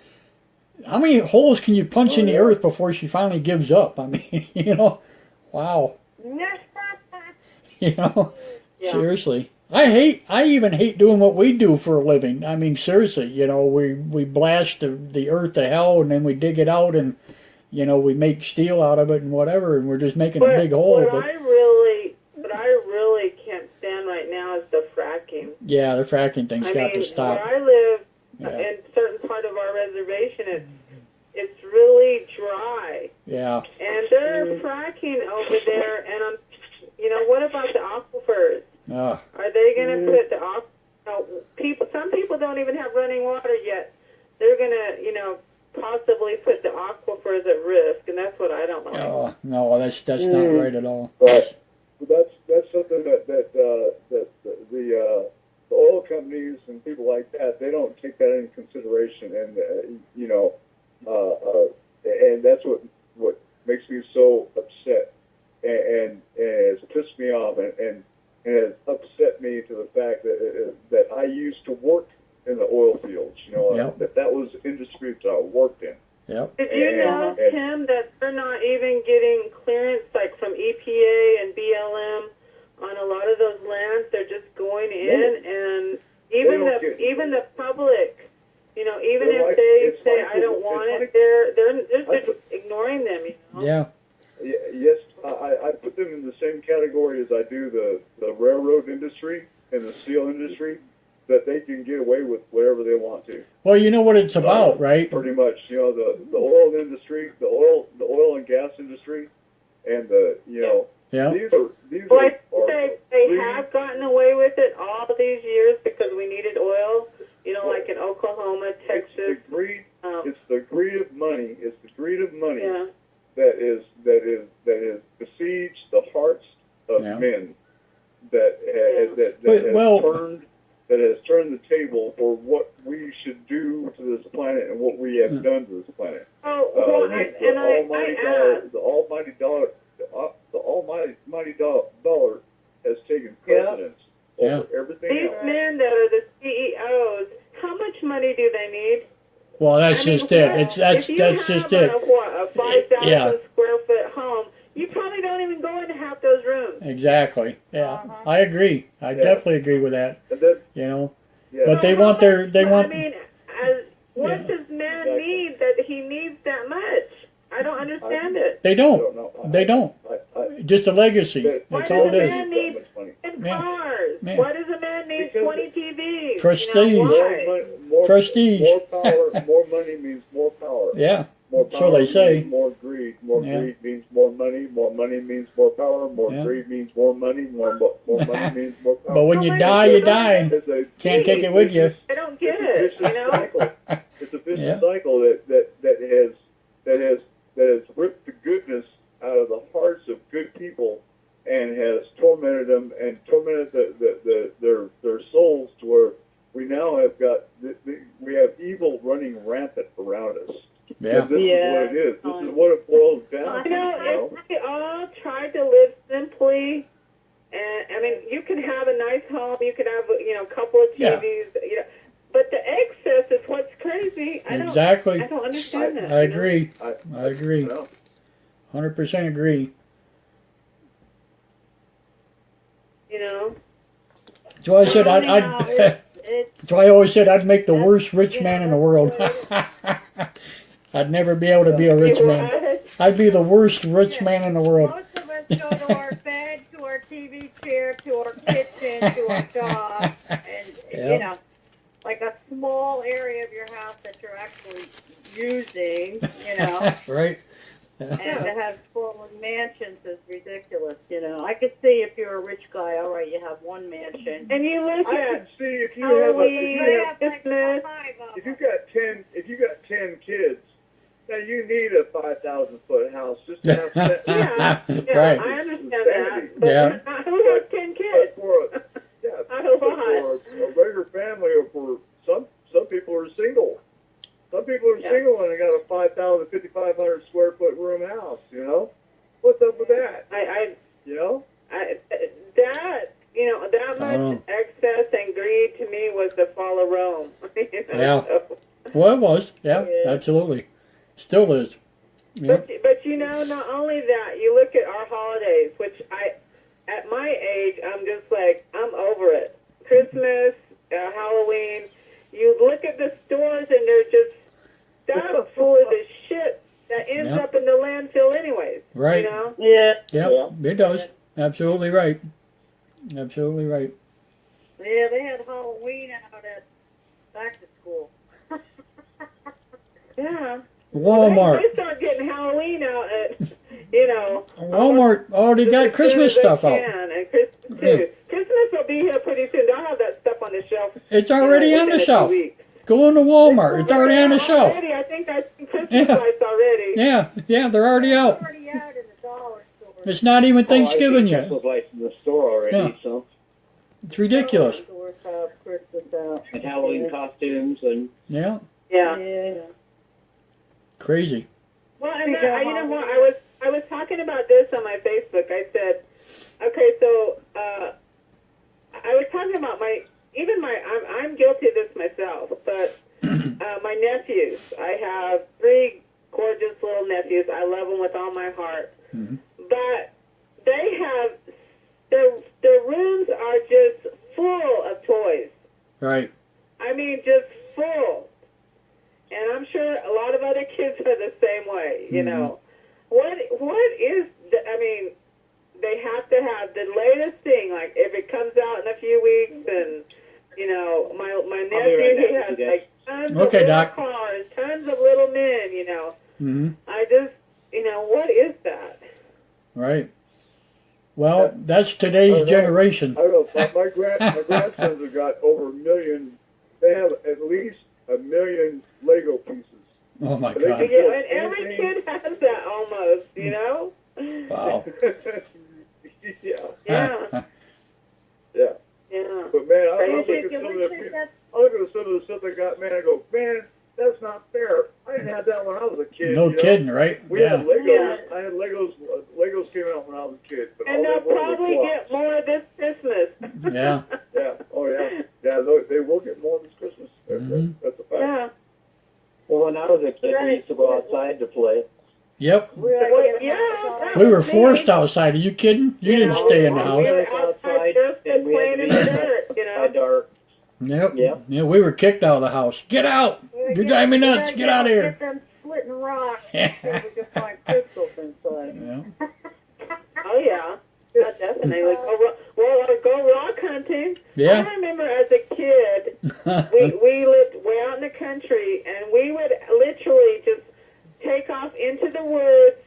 [SPEAKER 1] How many holes can you punch in the earth before she finally gives up? I mean, wow. Seriously. I even hate doing what we do for a living. I mean, seriously, we blast the earth to hell and then we dig it out and, we make steel out of it and whatever, and we're just making a big hole.
[SPEAKER 8] What I really can't stand right now is the fracking.
[SPEAKER 1] Yeah, the fracking thing's got to stop.
[SPEAKER 8] Where I live, in certain part of our reservation, it's really dry.
[SPEAKER 1] Yeah.
[SPEAKER 8] And they're fracking over there, and what about the aquifers? Are they going to put the some people don't even have running water yet. They're going to, possibly put the aquifers at risk, and that's what I don't like.
[SPEAKER 1] Oh, no, that's not right at all.
[SPEAKER 4] But that's something that the oil companies and people like that, they don't take that into consideration, and and that's what makes me so upset, and it's pissed me off, and it has upset me to the fact that I used to work in the oil fields, that was industry that I worked in.
[SPEAKER 1] Yep.
[SPEAKER 8] Did you know, Tim, that they're not even getting clearance like from EPA and BLM on a lot of those lands? They're just going in, and even the public, even if they say I don't want it, they're just ignoring them.
[SPEAKER 1] Yeah.
[SPEAKER 4] Yes, I put them in the same category as I do the railroad industry and the steel industry, that they can get away with whatever they want to.
[SPEAKER 1] Well, you know what it's about, right?
[SPEAKER 4] Pretty much, the oil industry, the oil and gas industry, and these are
[SPEAKER 8] they have gotten away with it all these years because we needed oil, like in Oklahoma was.
[SPEAKER 4] the greed. It's the greed of money. It's the greed of money
[SPEAKER 8] Yeah.
[SPEAKER 4] that is besieged the hearts of men. That has turned the table for what we should do to this planet and what we have done to this planet.
[SPEAKER 8] Oh, well,
[SPEAKER 4] the almighty dollar has taken precedence over everything
[SPEAKER 8] these
[SPEAKER 4] else.
[SPEAKER 8] men that are the CEOs, how much money do they need?
[SPEAKER 1] Well, that's just it. That's just it.
[SPEAKER 8] A 5,000 square foot home, you probably don't even go into half those rooms.
[SPEAKER 1] Exactly. Yeah, I agree. I definitely agree with that. You know,
[SPEAKER 4] Yeah.
[SPEAKER 1] but they want their
[SPEAKER 8] I mean, what does man need that he needs that much? I don't understand it.
[SPEAKER 1] They don't. They don't. Just a legacy. That's all it is.
[SPEAKER 8] Why does a man need 10 cars?
[SPEAKER 1] Yeah.
[SPEAKER 8] Why does a man need 20 TVs?
[SPEAKER 1] Prestige. Prestige.
[SPEAKER 4] More power. More money means more power.
[SPEAKER 1] Yeah.
[SPEAKER 4] More power
[SPEAKER 1] So they say.
[SPEAKER 4] Means more greed. More greed means more money. More money means more power. More greed means more money. More money means more power.
[SPEAKER 1] But when you die, you die. Can't take it with you.
[SPEAKER 8] I don't get it. You know.
[SPEAKER 4] It's a vicious cycle that has ripped the goodness out of the hearts of good people and has tormented them and tormented their souls to where we now have got we have evil running rampant around us.
[SPEAKER 1] Yeah.
[SPEAKER 4] And this is what it is. This is what it boils down to.
[SPEAKER 8] You know, if we all tried to live simply, and I mean, you can have a nice home, you can have a couple of TVs, you know, but the excess is what's crazy. I don't understand that.
[SPEAKER 1] I agree. I agree. 100% agree.
[SPEAKER 8] You know.
[SPEAKER 1] That's why I said that's why I always said I'd make the worst rich man in the world. I'd never be able to be a rich man. I'd be the worst rich man in the world.
[SPEAKER 5] Most of us go to our bed, to our TV chair, to our kitchen, to our job, and you know, like a small area of your house that you're actually using, you know.
[SPEAKER 1] Right.
[SPEAKER 5] And to have full mansions is ridiculous, you know. I could see if you're a rich guy, all right, you have one mansion.
[SPEAKER 8] And you look
[SPEAKER 4] I
[SPEAKER 8] at
[SPEAKER 4] could see if you if you got 10 kids, now you need a 5,000 foot house just to have that.
[SPEAKER 1] Right.
[SPEAKER 8] I understand that. But who has 10 kids?
[SPEAKER 4] For a regular family, or for some people are single. Some people are single and they got a 5,000, 5,500 square foot room house. You know, what's up with that? That
[SPEAKER 8] much excess and greed to me was the fall of Rome.
[SPEAKER 1] Yeah. Well, it was. Yeah, absolutely. Still is. Yeah.
[SPEAKER 8] But you know, not only that, you look at our holidays, which at my age, I'm just like, I'm over it. Christmas, Halloween, you look at the stores and they're just stuffed full of the shit that ends up in the landfill anyways.
[SPEAKER 1] Right.
[SPEAKER 8] You know?
[SPEAKER 1] Yeah, it does. Absolutely right. Absolutely right.
[SPEAKER 5] Yeah, they had Halloween out at back to school.
[SPEAKER 8] Yeah.
[SPEAKER 1] Walmart.
[SPEAKER 8] They start getting Halloween out at, you know.
[SPEAKER 1] Walmart already got Christmas stuff out.
[SPEAKER 8] And Christmas too. Christmas will be here pretty soon. They'll have that stuff on the shelf.
[SPEAKER 1] It's already on the shelf. Go into Walmart. It's already on the shelf.
[SPEAKER 8] I think I've seen Christmas lights already.
[SPEAKER 1] Yeah, they're already out.
[SPEAKER 5] It's already out in the dollar store.
[SPEAKER 1] It's not even Thanksgiving yet.
[SPEAKER 3] Christmas lights in the store already, so.
[SPEAKER 1] It's ridiculous.
[SPEAKER 3] And Halloween costumes and.
[SPEAKER 1] Yeah. Crazy.
[SPEAKER 8] Well, and you know what? I was talking about this on my Facebook. I said, okay, so I was talking about I'm guilty of this myself, but my nephews. I have 3 gorgeous little nephews. I love them with all my heart.
[SPEAKER 1] Mm-hmm.
[SPEAKER 8] But they have their rooms are just full of toys.
[SPEAKER 1] Right.
[SPEAKER 8] I mean, just full. And I'm sure a lot of other kids are the same way, you know. What is, I mean, they have to have the latest thing, like if it comes out in a few weeks, and, you know, my nephew, he has like tons of little cars, tons of little men, you know.
[SPEAKER 1] Mm-hmm.
[SPEAKER 8] I just, you know, what is that?
[SPEAKER 1] Right. Well, that's today's generation.
[SPEAKER 4] I don't know. My grandsons have got over 1 million. They have at least 1 million Lego
[SPEAKER 1] Oh my
[SPEAKER 4] They
[SPEAKER 1] God.
[SPEAKER 4] can
[SPEAKER 8] Yeah,
[SPEAKER 4] build
[SPEAKER 8] and every
[SPEAKER 4] anything.
[SPEAKER 8] kid has that almost, you know?
[SPEAKER 1] Wow.
[SPEAKER 4] Yeah.
[SPEAKER 8] Yeah,
[SPEAKER 4] Yeah.
[SPEAKER 8] yeah.
[SPEAKER 4] But man, I
[SPEAKER 8] Crazy.
[SPEAKER 4] look at some of the I look at some of the stuff they got, man. I go, man, that's not fair. I didn't have that when I was a kid.
[SPEAKER 1] No
[SPEAKER 4] you know?
[SPEAKER 1] kidding, right?
[SPEAKER 4] We had
[SPEAKER 1] Yeah.
[SPEAKER 4] Legos.
[SPEAKER 8] Yeah.
[SPEAKER 4] I had Legos. Legos came out when I was a kid, but
[SPEAKER 8] And
[SPEAKER 4] all
[SPEAKER 8] they'll
[SPEAKER 4] they were was
[SPEAKER 8] probably
[SPEAKER 4] blocks.
[SPEAKER 8] get more this Christmas.
[SPEAKER 1] Yeah.
[SPEAKER 4] Yeah. Oh yeah. Yeah. They will get more this Christmas. That's a fact.
[SPEAKER 8] Yeah.
[SPEAKER 3] Well, when I was a kid, we used to go outside to play.
[SPEAKER 1] Yep.
[SPEAKER 8] Yeah.
[SPEAKER 1] We were forced outside. Are you kidding? You didn't stay in the
[SPEAKER 8] We
[SPEAKER 1] house.
[SPEAKER 8] were outside just
[SPEAKER 3] and we had
[SPEAKER 8] playing
[SPEAKER 3] to
[SPEAKER 8] in
[SPEAKER 3] be
[SPEAKER 8] the dirt, you
[SPEAKER 3] by
[SPEAKER 8] know?
[SPEAKER 3] dark.
[SPEAKER 1] Yep.
[SPEAKER 3] Yep.
[SPEAKER 1] Yeah, we were kicked out of the house. Get out! You drive me nuts. Get out of here.
[SPEAKER 5] Get them splitting rocks until we can find crystals inside.
[SPEAKER 1] Yeah.
[SPEAKER 8] Oh, yeah. Yeah, definitely. Go rock hunting.
[SPEAKER 1] Yeah.
[SPEAKER 8] I remember as a kid, we lived way out in the country, and we would literally just take off into the woods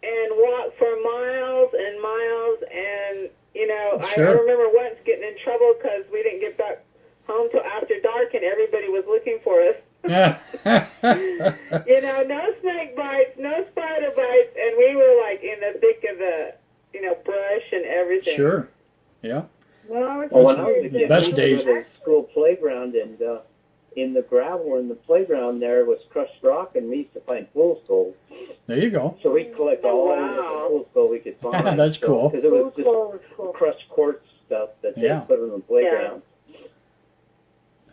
[SPEAKER 8] and walk for miles and miles. And, you know, I
[SPEAKER 1] Sure.
[SPEAKER 8] remember once getting in trouble because we didn't get back home till after dark and everybody was looking for us. You know, no snake bites, no spider bites, and we were like in the thick of the, you know, brush and everything.
[SPEAKER 1] Sure. Yeah.
[SPEAKER 5] When I was
[SPEAKER 3] Well, when
[SPEAKER 5] a
[SPEAKER 3] I was a
[SPEAKER 5] kid,
[SPEAKER 3] kid,
[SPEAKER 1] Best
[SPEAKER 3] we used
[SPEAKER 1] days.
[SPEAKER 3] to go to the school playground, and in the gravel in the playground there was crushed rock, and we used to find fool's gold.
[SPEAKER 1] There you go.
[SPEAKER 3] So we'd collect
[SPEAKER 8] Oh,
[SPEAKER 3] all
[SPEAKER 8] wow.
[SPEAKER 3] the fool's gold we could find.
[SPEAKER 1] That's cool.
[SPEAKER 3] Because it was
[SPEAKER 5] food bowl was
[SPEAKER 3] just
[SPEAKER 5] cool.
[SPEAKER 3] crushed quartz stuff that they
[SPEAKER 1] Yeah.
[SPEAKER 3] put in the playground.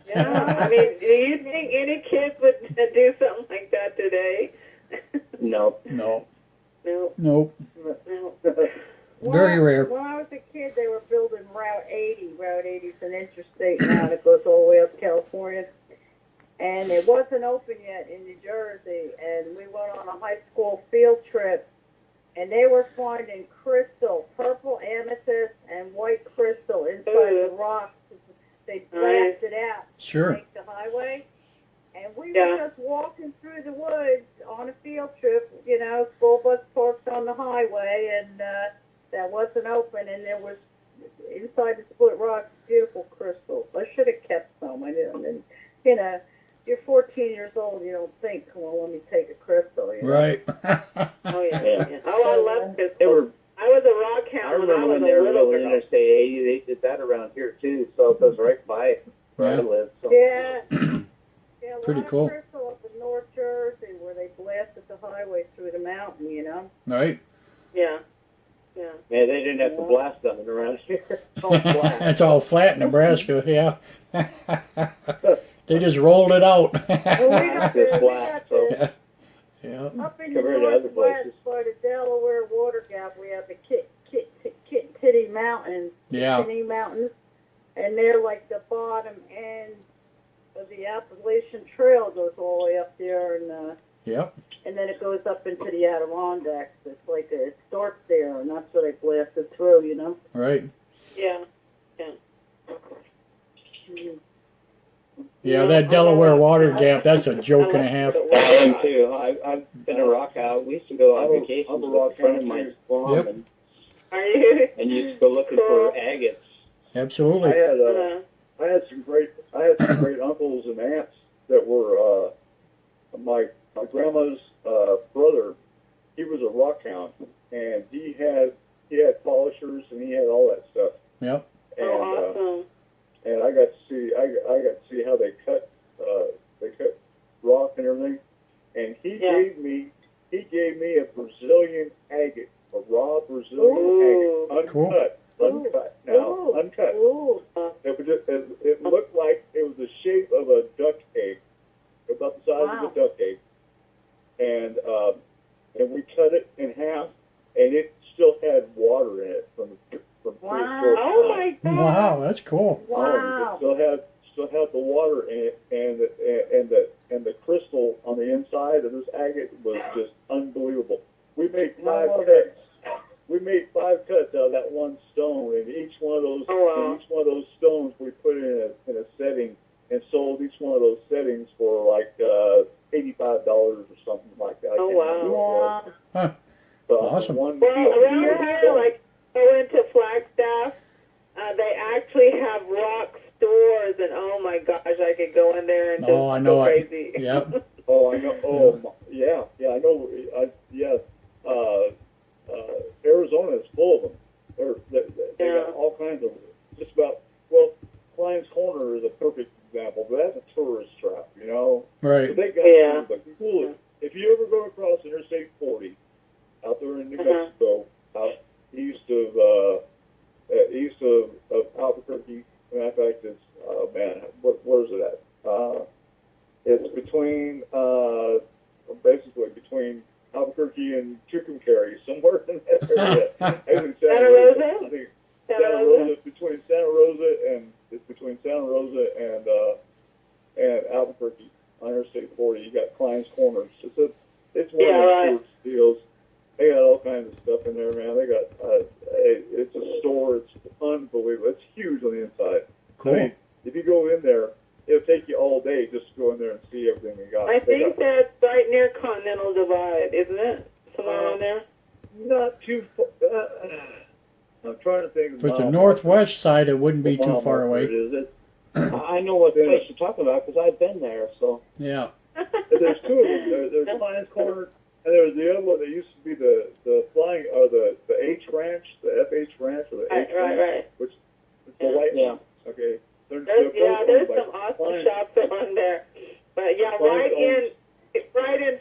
[SPEAKER 8] Yeah, I mean, do you think any kids would do something like that today?
[SPEAKER 3] No.
[SPEAKER 1] No.
[SPEAKER 8] No,
[SPEAKER 1] Nope.
[SPEAKER 8] no.
[SPEAKER 1] Very rare.
[SPEAKER 5] When I was a kid, they were building Route 80. Route 80 is an interstate now that goes all the way up California. And it wasn't open yet in New Jersey. And we went on a high school field trip. And they were finding crystal, purple amethyst and white crystal inside the rocks. They blasted out to
[SPEAKER 1] Sure.
[SPEAKER 5] make the highway. And we
[SPEAKER 8] Yeah.
[SPEAKER 5] were just walking through the woods on a field trip, you know, school bus parked on the highway, and that wasn't open, and there was, inside the split rocks, beautiful crystals. I should have kept some. I didn't. And, you know, you're 14 years old, you don't think, well, let me take a crystal. You know?
[SPEAKER 1] Right.
[SPEAKER 8] Oh, yeah.
[SPEAKER 3] Yeah.
[SPEAKER 8] Oh, I love
[SPEAKER 3] They
[SPEAKER 8] crystals.
[SPEAKER 3] were.
[SPEAKER 8] I was a rock
[SPEAKER 3] I
[SPEAKER 8] hound when I
[SPEAKER 3] remember
[SPEAKER 8] was
[SPEAKER 3] when
[SPEAKER 8] a
[SPEAKER 3] they were
[SPEAKER 8] little
[SPEAKER 3] building
[SPEAKER 8] girl.
[SPEAKER 3] Interstate 80. They did that around here too. So it goes right by where I
[SPEAKER 1] Yeah.
[SPEAKER 3] live. So.
[SPEAKER 5] Yeah. Yeah, a
[SPEAKER 1] Pretty
[SPEAKER 5] lot
[SPEAKER 1] cool.
[SPEAKER 5] of crystal up in North Jersey where they blasted the highway through the mountain, you know.
[SPEAKER 1] Right.
[SPEAKER 8] Yeah. Yeah.
[SPEAKER 3] Yeah, they didn't have to blast nothing around here. It's all flat.
[SPEAKER 1] It's all flat in Nebraska. Yeah. They just rolled it out.
[SPEAKER 5] Well, we got
[SPEAKER 3] It's
[SPEAKER 5] the,
[SPEAKER 3] flat, so.
[SPEAKER 1] Yeah.
[SPEAKER 5] up in the
[SPEAKER 3] Compared to other
[SPEAKER 5] northwest
[SPEAKER 3] places.
[SPEAKER 5] by the Delaware Water Gap, we have the Kitty Mountains,
[SPEAKER 1] Yeah.
[SPEAKER 5] Kitty Mountains, and they're like the bottom end of the Appalachian Trail goes all the way up there,
[SPEAKER 1] Yep.
[SPEAKER 5] and then it goes up into the Adirondacks. It's like it starts there, and that's where they blasted through, you know.
[SPEAKER 1] Right.
[SPEAKER 8] Yeah.
[SPEAKER 5] Mhm.
[SPEAKER 1] Yeah, that Delaware water gap, that's a joke and a half.
[SPEAKER 3] I am too. I've been a rock out. We used to go on vacation
[SPEAKER 4] I'm a
[SPEAKER 3] with a
[SPEAKER 4] rock
[SPEAKER 3] friend of
[SPEAKER 4] hound,
[SPEAKER 3] mine's
[SPEAKER 4] too.
[SPEAKER 3] farm,
[SPEAKER 1] Yep.
[SPEAKER 8] Are you?
[SPEAKER 3] and used to go looking for agates.
[SPEAKER 1] Absolutely.
[SPEAKER 4] I had some great uncles and aunts that were my grandma's brother. He was a rock hound, and he had polishers and he had all that stuff.
[SPEAKER 1] Yep.
[SPEAKER 4] And
[SPEAKER 8] Awesome.
[SPEAKER 4] and I got to see how they cut rock and everything. And he gave me a Brazilian agate, a raw Brazilian agate,
[SPEAKER 1] Cool.
[SPEAKER 4] uncut.
[SPEAKER 5] Ooh.
[SPEAKER 4] It looked like it was the shape of a duck egg, about the size of a duck egg, and we cut it in half, and it still had water in it from
[SPEAKER 5] Wow.
[SPEAKER 4] prehistoric
[SPEAKER 8] Oh,
[SPEAKER 4] times.
[SPEAKER 8] my God.
[SPEAKER 1] Wow, that's cool.
[SPEAKER 5] Wow.
[SPEAKER 4] It still had the water in it, and the crystal on the inside of this agate was just unbelievable. We made five cuts out of that one stone, and each one of those stones we put in a setting and sold each one of those settings for like $85 or something like that. I
[SPEAKER 8] Oh,
[SPEAKER 4] can't remember what it was.
[SPEAKER 1] Huh.
[SPEAKER 4] But
[SPEAKER 1] Awesome.
[SPEAKER 4] one-
[SPEAKER 8] Well, around here, like, go into Flagstaff, they actually have rock stores, and oh my gosh, I could go in there and just
[SPEAKER 1] Oh, I know
[SPEAKER 8] go
[SPEAKER 1] it.
[SPEAKER 8] crazy.
[SPEAKER 1] Yep.
[SPEAKER 4] Oh, Oh, I know. Oh, yeah. I know. Arizona is full of them. They got all kinds of, just about, well, Klein's Corner is a perfect example, but that's a tourist trap, you know?
[SPEAKER 1] Right.
[SPEAKER 4] But they got the coolest. If you ever go across Interstate 40, out there in New Mexico, out east of Albuquerque, matter of fact, it's, where is it at? It's between, basically between Albuquerque and Tucumcari, somewhere in that area.
[SPEAKER 8] Santa Rosa?
[SPEAKER 4] I think Santa Rosa, between Santa Rosa and, it's between Santa Rosa and Albuquerque on Interstate 40. You got Klein's Corners. It's one of the tourist deals. They got all kinds of stuff in there, man. They got, it's a store. It's unbelievable. It's huge on the inside.
[SPEAKER 1] Cool.
[SPEAKER 4] I mean, if you go in there, it'll take you all day just to go in there and see everything they got.
[SPEAKER 8] I think that's right near Continental Divide, isn't it? Somewhere on there?
[SPEAKER 4] Not too far. I'm trying to think.
[SPEAKER 1] If it's the northwest side, it wouldn't be too far away.
[SPEAKER 3] I know what place you're talking about because I've been there. So
[SPEAKER 1] yeah.
[SPEAKER 4] There's two of them. There's Klein's Corner, and there's the other one that used to be the flying or the H Ranch, the FH Ranch, or the H Ranch,
[SPEAKER 8] right.
[SPEAKER 4] which is the white one. Okay.
[SPEAKER 8] There's some awesome shops on there. But yeah, right in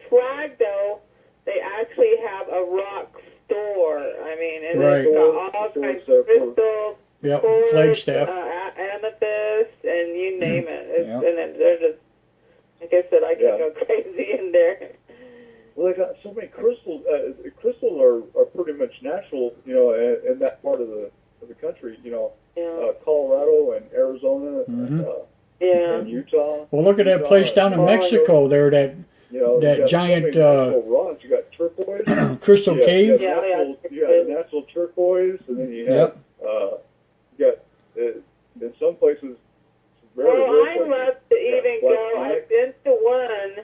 [SPEAKER 8] Flagdo, they actually have a rock store. I mean, and it's got all kinds of crystals,
[SPEAKER 1] Flagstaff,
[SPEAKER 8] amethyst, and you name it. And then they're just, like I said, I can go crazy in there.
[SPEAKER 4] Well, they got so many crystals. Crystals are pretty much natural, you know, in that part of the country, you know. Colorado and Arizona and Utah.
[SPEAKER 1] Well, look at that place down in Mexico there, that giant
[SPEAKER 4] rocks. You got turquoise,
[SPEAKER 1] crystal cave.
[SPEAKER 4] You got natural turquoise, and then you have in some places.
[SPEAKER 8] I love to even go. I've been to one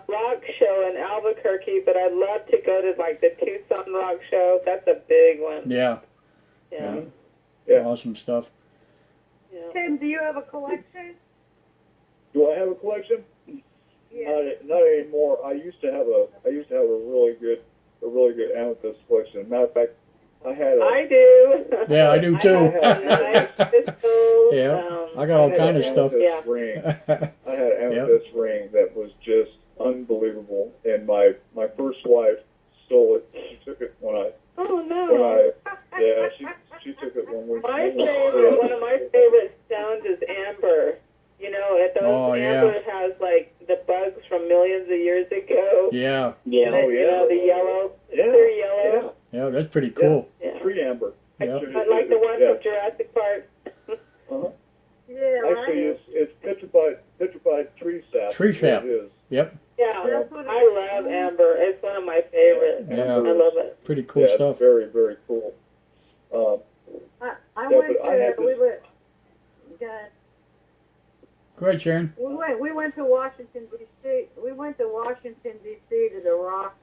[SPEAKER 8] rock show in Albuquerque, but I'd love to go to like the Tucson Rock Show. That's a big one.
[SPEAKER 1] Yeah. Awesome stuff.
[SPEAKER 5] Tim, do you have a collection?
[SPEAKER 4] Do I have a collection?
[SPEAKER 5] Yeah.
[SPEAKER 4] Not anymore. I used to have a really good amethyst collection. Matter of fact,
[SPEAKER 8] I do.
[SPEAKER 1] Yeah, I do too.
[SPEAKER 8] Nice crystals,
[SPEAKER 1] I got all kind of stuff.
[SPEAKER 4] Ring. I had an amethyst ring that was just unbelievable, and my first wife stole it. She took it when I.
[SPEAKER 8] Oh no.
[SPEAKER 4] She took it when we.
[SPEAKER 8] One of my favorite stones is amber. You know, amber has like the bugs from millions of years ago.
[SPEAKER 1] Yeah.
[SPEAKER 8] You know, the yellow. Clear yellow.
[SPEAKER 1] Yeah, that's pretty cool.
[SPEAKER 4] Tree amber.
[SPEAKER 8] I like the one from Jurassic Park.
[SPEAKER 5] Yeah.
[SPEAKER 4] Actually, it's petrified tree sap.
[SPEAKER 1] Tree sap.
[SPEAKER 4] It is.
[SPEAKER 1] Yep.
[SPEAKER 8] Yeah, I love amber. It's one of my favorites.
[SPEAKER 1] Yeah.
[SPEAKER 8] I love it.
[SPEAKER 1] Pretty cool stuff.
[SPEAKER 4] It's very, very cool.
[SPEAKER 1] Go ahead, Sharon.
[SPEAKER 5] We went to Washington D.C. We went to Washington D.C. to the Rock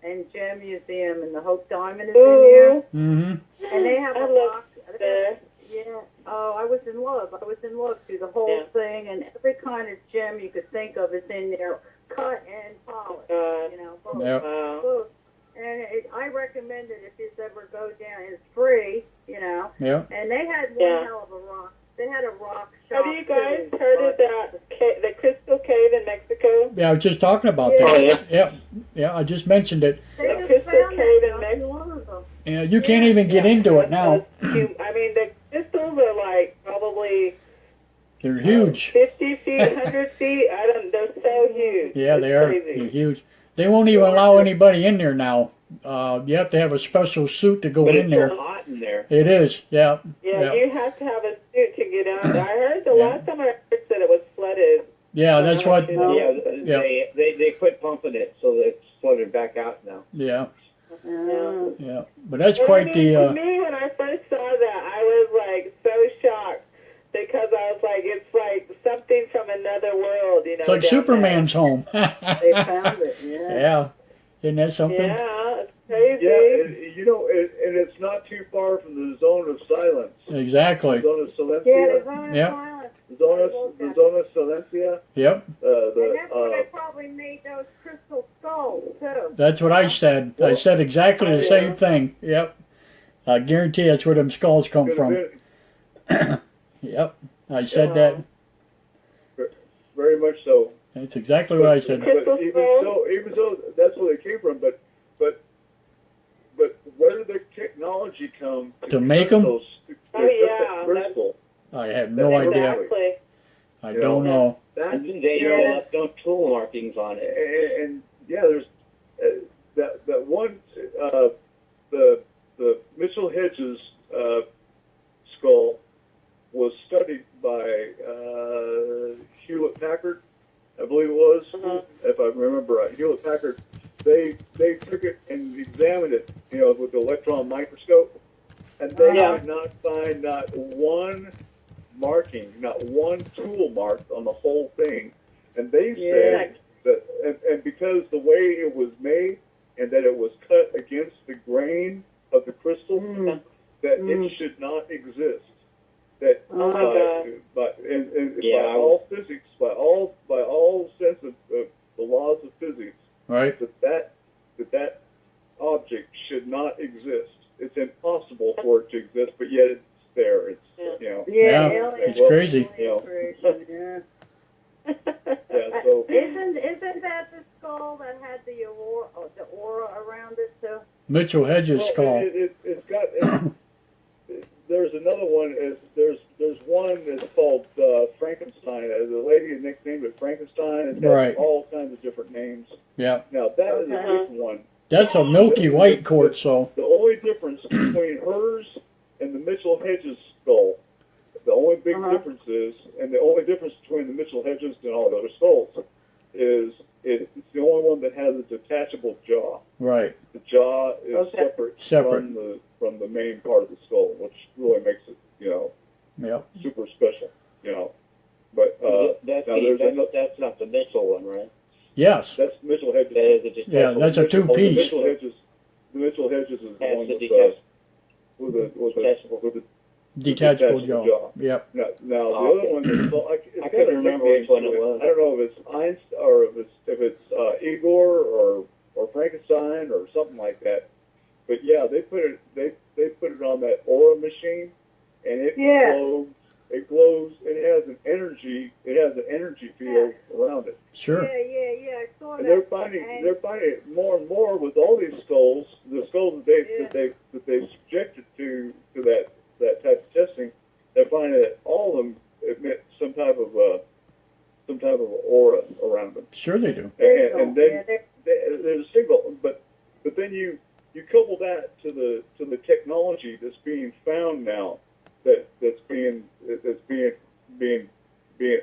[SPEAKER 5] and Gem Museum, and the Hope Diamond is in there.
[SPEAKER 1] Mm-hmm.
[SPEAKER 5] And they have
[SPEAKER 8] a
[SPEAKER 5] rock
[SPEAKER 8] there.
[SPEAKER 5] Yeah. Oh, I was in love. Through the whole thing, and every kind of gem you could think of is in there, cut and polished. You know, both. Both. And I recommend it if you ever go down. It's free, you know.
[SPEAKER 1] Yeah.
[SPEAKER 5] And they had one hell of a rock. They had a rock shop.
[SPEAKER 8] Have you guys heard of the Crystal Cave in Mexico?
[SPEAKER 1] Yeah, I was just talking about that.
[SPEAKER 3] Oh, yeah.
[SPEAKER 1] Yeah, I just mentioned it.
[SPEAKER 8] The Crystal Cave in Mexico.
[SPEAKER 1] Yeah, you can't even get into it now.
[SPEAKER 8] I mean, the crystals are like probably...
[SPEAKER 1] They're huge.
[SPEAKER 8] 50 feet, 100 feet. They're so huge.
[SPEAKER 1] Yeah,
[SPEAKER 8] it's
[SPEAKER 1] they are.
[SPEAKER 8] Crazy.
[SPEAKER 1] They're huge. They won't even allow anybody in there now. You have to have a special suit to go in there.
[SPEAKER 3] It's so hot in there.
[SPEAKER 1] It is,
[SPEAKER 8] Yeah, you have to have a suit to get out. I heard the last time I heard that it was flooded.
[SPEAKER 1] Yeah, that's what.
[SPEAKER 3] They quit pumping it, so it's flooded back out now.
[SPEAKER 1] Yeah. Yeah, but that's quite the.
[SPEAKER 8] For me, when I first saw that, I was like so shocked because I was like, it's like something from another world, you know.
[SPEAKER 1] It's like Superman's home.
[SPEAKER 5] They found it.
[SPEAKER 1] Yeah. Isn't that something?
[SPEAKER 8] Yeah, it's crazy.
[SPEAKER 4] Yeah, you know, and it's not too far from the zone of silence.
[SPEAKER 1] Exactly.
[SPEAKER 4] The zone of silencia.
[SPEAKER 5] Yeah, the zone of silence.
[SPEAKER 4] The zone of silencia.
[SPEAKER 1] Yep.
[SPEAKER 5] And that's where they probably probably made those crystal skulls too.
[SPEAKER 1] That's what I said. I said exactly the same thing. Yep. I guarantee that's where them skulls come from. Yep. I said that.
[SPEAKER 4] Very much so.
[SPEAKER 1] That's exactly what I said.
[SPEAKER 4] But even so, that's where they came from. But where did the technology come
[SPEAKER 1] to make them?
[SPEAKER 4] Crystal?
[SPEAKER 1] I have no idea. I don't know.
[SPEAKER 3] They left no tool markings on it.
[SPEAKER 4] And yeah, there's that one the Mitchell Hedges skull was studied by Hewlett Packard, I believe it was, if I remember right. Hewlett Packard, they took it and examined it, with the electron microscope, and they did not find not one marking, not one tool mark on the whole thing. And they said that, and because the way it was made and that it was cut against the grain of the crystal, that it should not exist. That by all physics, by all sense of the laws of physics,
[SPEAKER 1] right?
[SPEAKER 4] That object should not exist. It's impossible for it to exist, but yet it's there. It's
[SPEAKER 1] it's crazy.
[SPEAKER 4] So
[SPEAKER 5] isn't that the skull that had the aura around it too?
[SPEAKER 1] Mitchell Hedges skull.
[SPEAKER 4] It's got. There's another one. There's one that's called Frankenstein. The lady nicknamed it Frankenstein. It's got all kinds of different names.
[SPEAKER 1] Yeah.
[SPEAKER 4] Now that is a different one.
[SPEAKER 1] That's a milky white quartz. So
[SPEAKER 4] the only difference between hers and the Mitchell Hedges skull, the only big difference is, and the only difference between the Mitchell Hedges and all the other skulls, is it's the only one that has a detachable jaw.
[SPEAKER 1] Right.
[SPEAKER 4] The jaw is separate from the main part of the skull, which really makes it, super special, But
[SPEAKER 3] that's not the Mitchell one, right?
[SPEAKER 1] Yes.
[SPEAKER 4] That's Mitchell Hedges.
[SPEAKER 3] That is a detachable.
[SPEAKER 1] Yeah, that's a two-piece.
[SPEAKER 4] The Mitchell Hedges is the one with the
[SPEAKER 1] detachable jaw. Yep.
[SPEAKER 4] Now the other one is
[SPEAKER 3] I couldn't remember which one it was.
[SPEAKER 4] I don't know if it's Einstein or if it's Igor or Frankenstein or something like that. But yeah, they put it on that aura machine, and it glows. It glows. It has an energy field around it.
[SPEAKER 1] Sure.
[SPEAKER 5] Yeah. I saw
[SPEAKER 4] and
[SPEAKER 5] that.
[SPEAKER 4] They're finding it more and more with all these skulls. The skulls that they've subjected to that type of testing. They're finding that all of them emit some type of aura around them.
[SPEAKER 1] Sure, they do.
[SPEAKER 4] And then there's a signal, but then you couple that to the technology that's being found now, that's being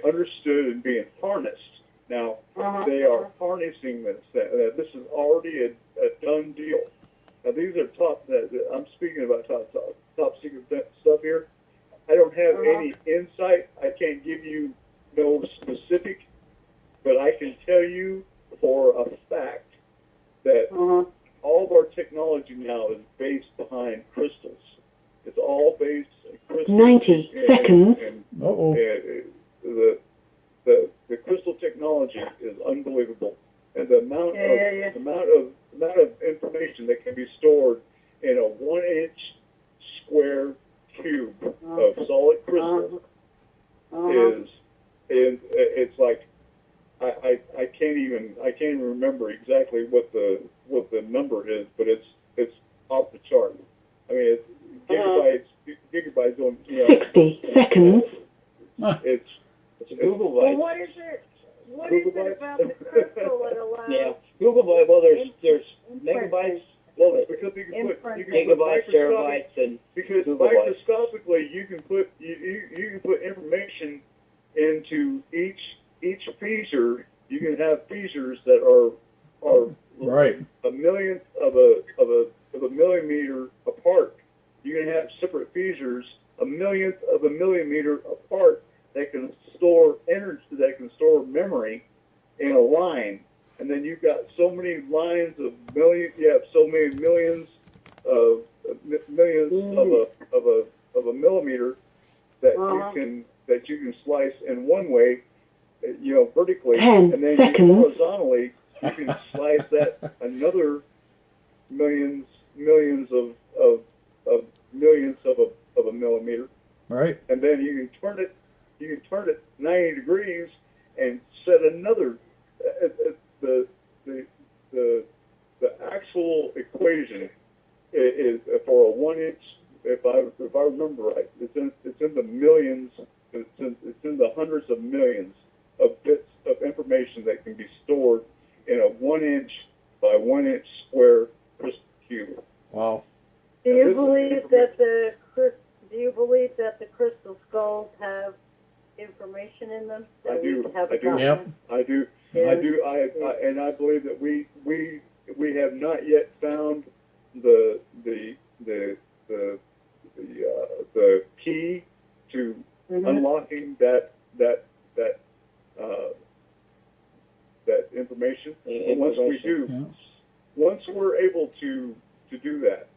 [SPEAKER 4] understood and being harnessed. Now they are harnessing this. This is already a done deal. Now these are I'm speaking about top secret stuff here. I don't have any insight. I can't give you no specific, but I can tell you for a fact that all of our technology now is based behind crystals. It's all based on crystals.
[SPEAKER 6] 90 seconds.
[SPEAKER 4] The crystal technology is unbelievable, and the amount of information that can be stored in a 1-inch square cube of solid crystal is it's like I can't even remember exactly what the number is, but it's off the chart. I mean, it's gigabytes on
[SPEAKER 6] 60 seconds.
[SPEAKER 3] It's Google
[SPEAKER 5] Well,
[SPEAKER 3] bytes.
[SPEAKER 5] what is it? What is it about the crystal that allows?
[SPEAKER 3] Yeah, Google bytes. Well, there's megabytes.
[SPEAKER 4] Well, because you can put
[SPEAKER 3] gigabytes, terabytes, and
[SPEAKER 4] because
[SPEAKER 3] Google bytes.
[SPEAKER 4] microscopically you can put information into each feature. You can have features that are
[SPEAKER 1] right
[SPEAKER 4] a millionth of a millimeter apart. You can have separate features a millionth of a millimeter apart that can store energy, that can store memory in a line. And then you've got so many lines of millions. You have so many millions of a millimeter that you can slice in one way, vertically,
[SPEAKER 6] 10
[SPEAKER 4] and then
[SPEAKER 6] seconds.
[SPEAKER 4] horizontally, you can slice that another millions of a millimeter.
[SPEAKER 1] Right.
[SPEAKER 4] And then you can turn it 90 degrees and set another the actual equation is for a 1 inch. If I remember right, it's in the millions. It's in the hundreds of millions of bits of information that can be stored in a 1 inch by 1 inch square crystal cube.
[SPEAKER 1] Wow.
[SPEAKER 5] Do you believe that the crystal skulls have information in them?
[SPEAKER 4] I do.
[SPEAKER 1] Yep.
[SPEAKER 4] I do. And I believe that we have not yet found the key to unlocking that information. But once we do, once we're able to do that,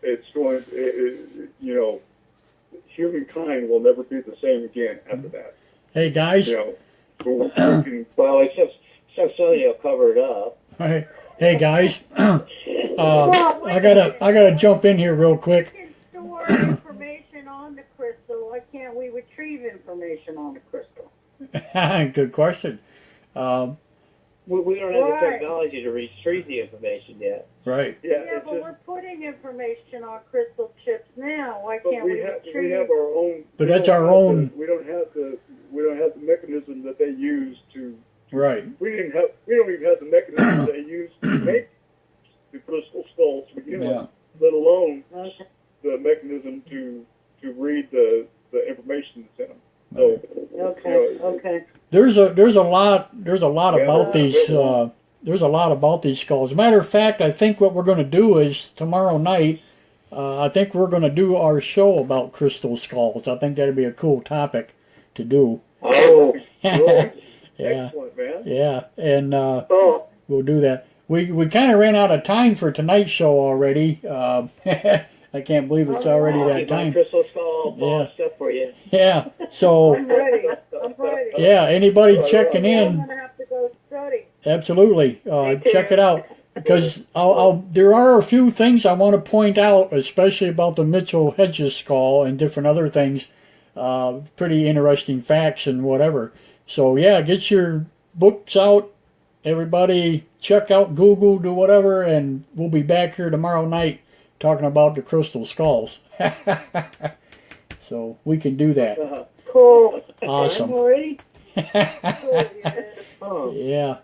[SPEAKER 4] it's going. Humankind will never be the same again after that.
[SPEAKER 1] Hey guys.
[SPEAKER 3] Well, except somebody will cover it up.
[SPEAKER 1] Right. Hey guys. I gotta jump in here real quick.
[SPEAKER 5] We can store information on the crystal. Why can't we retrieve information on the crystal?
[SPEAKER 1] Good question.
[SPEAKER 3] We don't have the technology to retrieve the information yet.
[SPEAKER 1] Right.
[SPEAKER 5] Yeah, but we're putting information on crystal chips now. Why can't we retrieve?
[SPEAKER 4] We have our own.
[SPEAKER 1] But that's our own.
[SPEAKER 4] We don't have the mechanism that they use to.
[SPEAKER 1] Right.
[SPEAKER 4] We don't even have the mechanism they use to make the crystal skulls to begin with, let alone the mechanism to read the information that's in them. So,
[SPEAKER 5] okay.
[SPEAKER 1] There's a lot about these there's a lot about these skulls. As a matter of fact, I think what we're going to do is tomorrow night. I think we're going to do our show about crystal skulls. I think that'd be a cool topic to do.
[SPEAKER 3] Oh,
[SPEAKER 1] yeah.
[SPEAKER 4] Excellent, man.
[SPEAKER 1] Yeah, and we'll do that. We kind of ran out of time for tonight's show already. I can't believe it's already that time.
[SPEAKER 3] Crystal skull boxed up for you.
[SPEAKER 1] Yeah. So.
[SPEAKER 5] I'm ready.
[SPEAKER 1] Yeah. Anybody checking in?
[SPEAKER 5] I'm gonna have to go study.
[SPEAKER 1] Absolutely. Check it out because there are a few things I want to point out, especially about the Mitchell Hedges skull and different other things. Pretty interesting facts and whatever. So yeah, get your books out. Everybody check out Google, do whatever, and we'll be back here tomorrow night talking about the crystal skulls. So we can do that.
[SPEAKER 5] Cool.
[SPEAKER 1] Awesome.
[SPEAKER 5] Ready?
[SPEAKER 1] Yeah.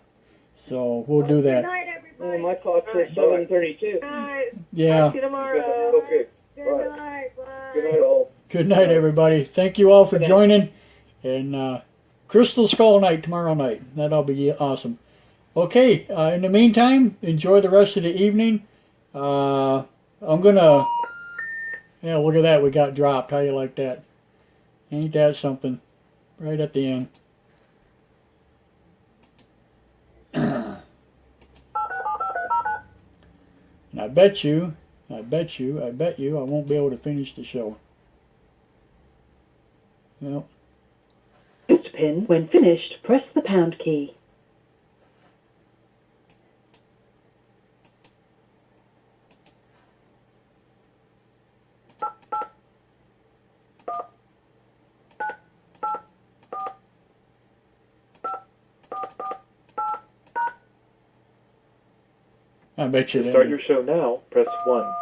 [SPEAKER 1] So we'll do that.
[SPEAKER 5] Good night, everybody.
[SPEAKER 3] My clock says 7:32.
[SPEAKER 1] Yeah.
[SPEAKER 8] See you tomorrow.
[SPEAKER 4] Okay.
[SPEAKER 5] Good night. Bye.
[SPEAKER 4] Good night, all.
[SPEAKER 1] Good night, everybody. Thank you all for joining. And Crystal Skull Night tomorrow night. That'll be awesome. Okay. In the meantime, enjoy the rest of the evening. I'm gonna. Yeah, look at that. We got dropped. How you like that? Ain't that something? Right at the end. And I bet you, I won't be able to finish the show. Well.
[SPEAKER 6] Pin. When finished, press the pound key.
[SPEAKER 1] I bet you
[SPEAKER 7] To start your show now, press 1.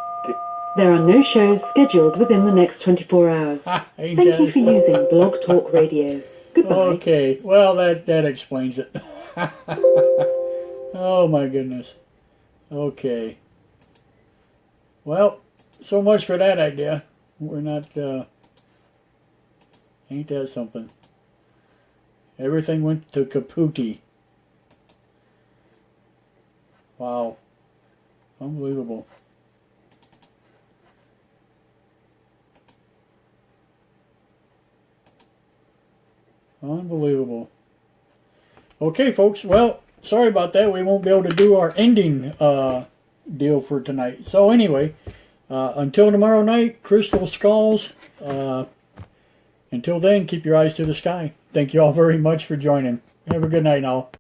[SPEAKER 6] There are no shows scheduled within the next 24 hours. Thank you for using Blog Talk Radio. Goodbye.
[SPEAKER 1] Okay, well that explains it. Oh my goodness. Okay. Well, so much for that idea. We're not, ain't that something? Everything went to kapooty. Wow. Unbelievable. Unbelievable. Okay, folks. Well, sorry about that. We won't be able to do our ending deal for tonight. So anyway, until tomorrow night, Crystal Skulls. Until then, keep your eyes to the sky. Thank you all very much for joining. Have a good night now.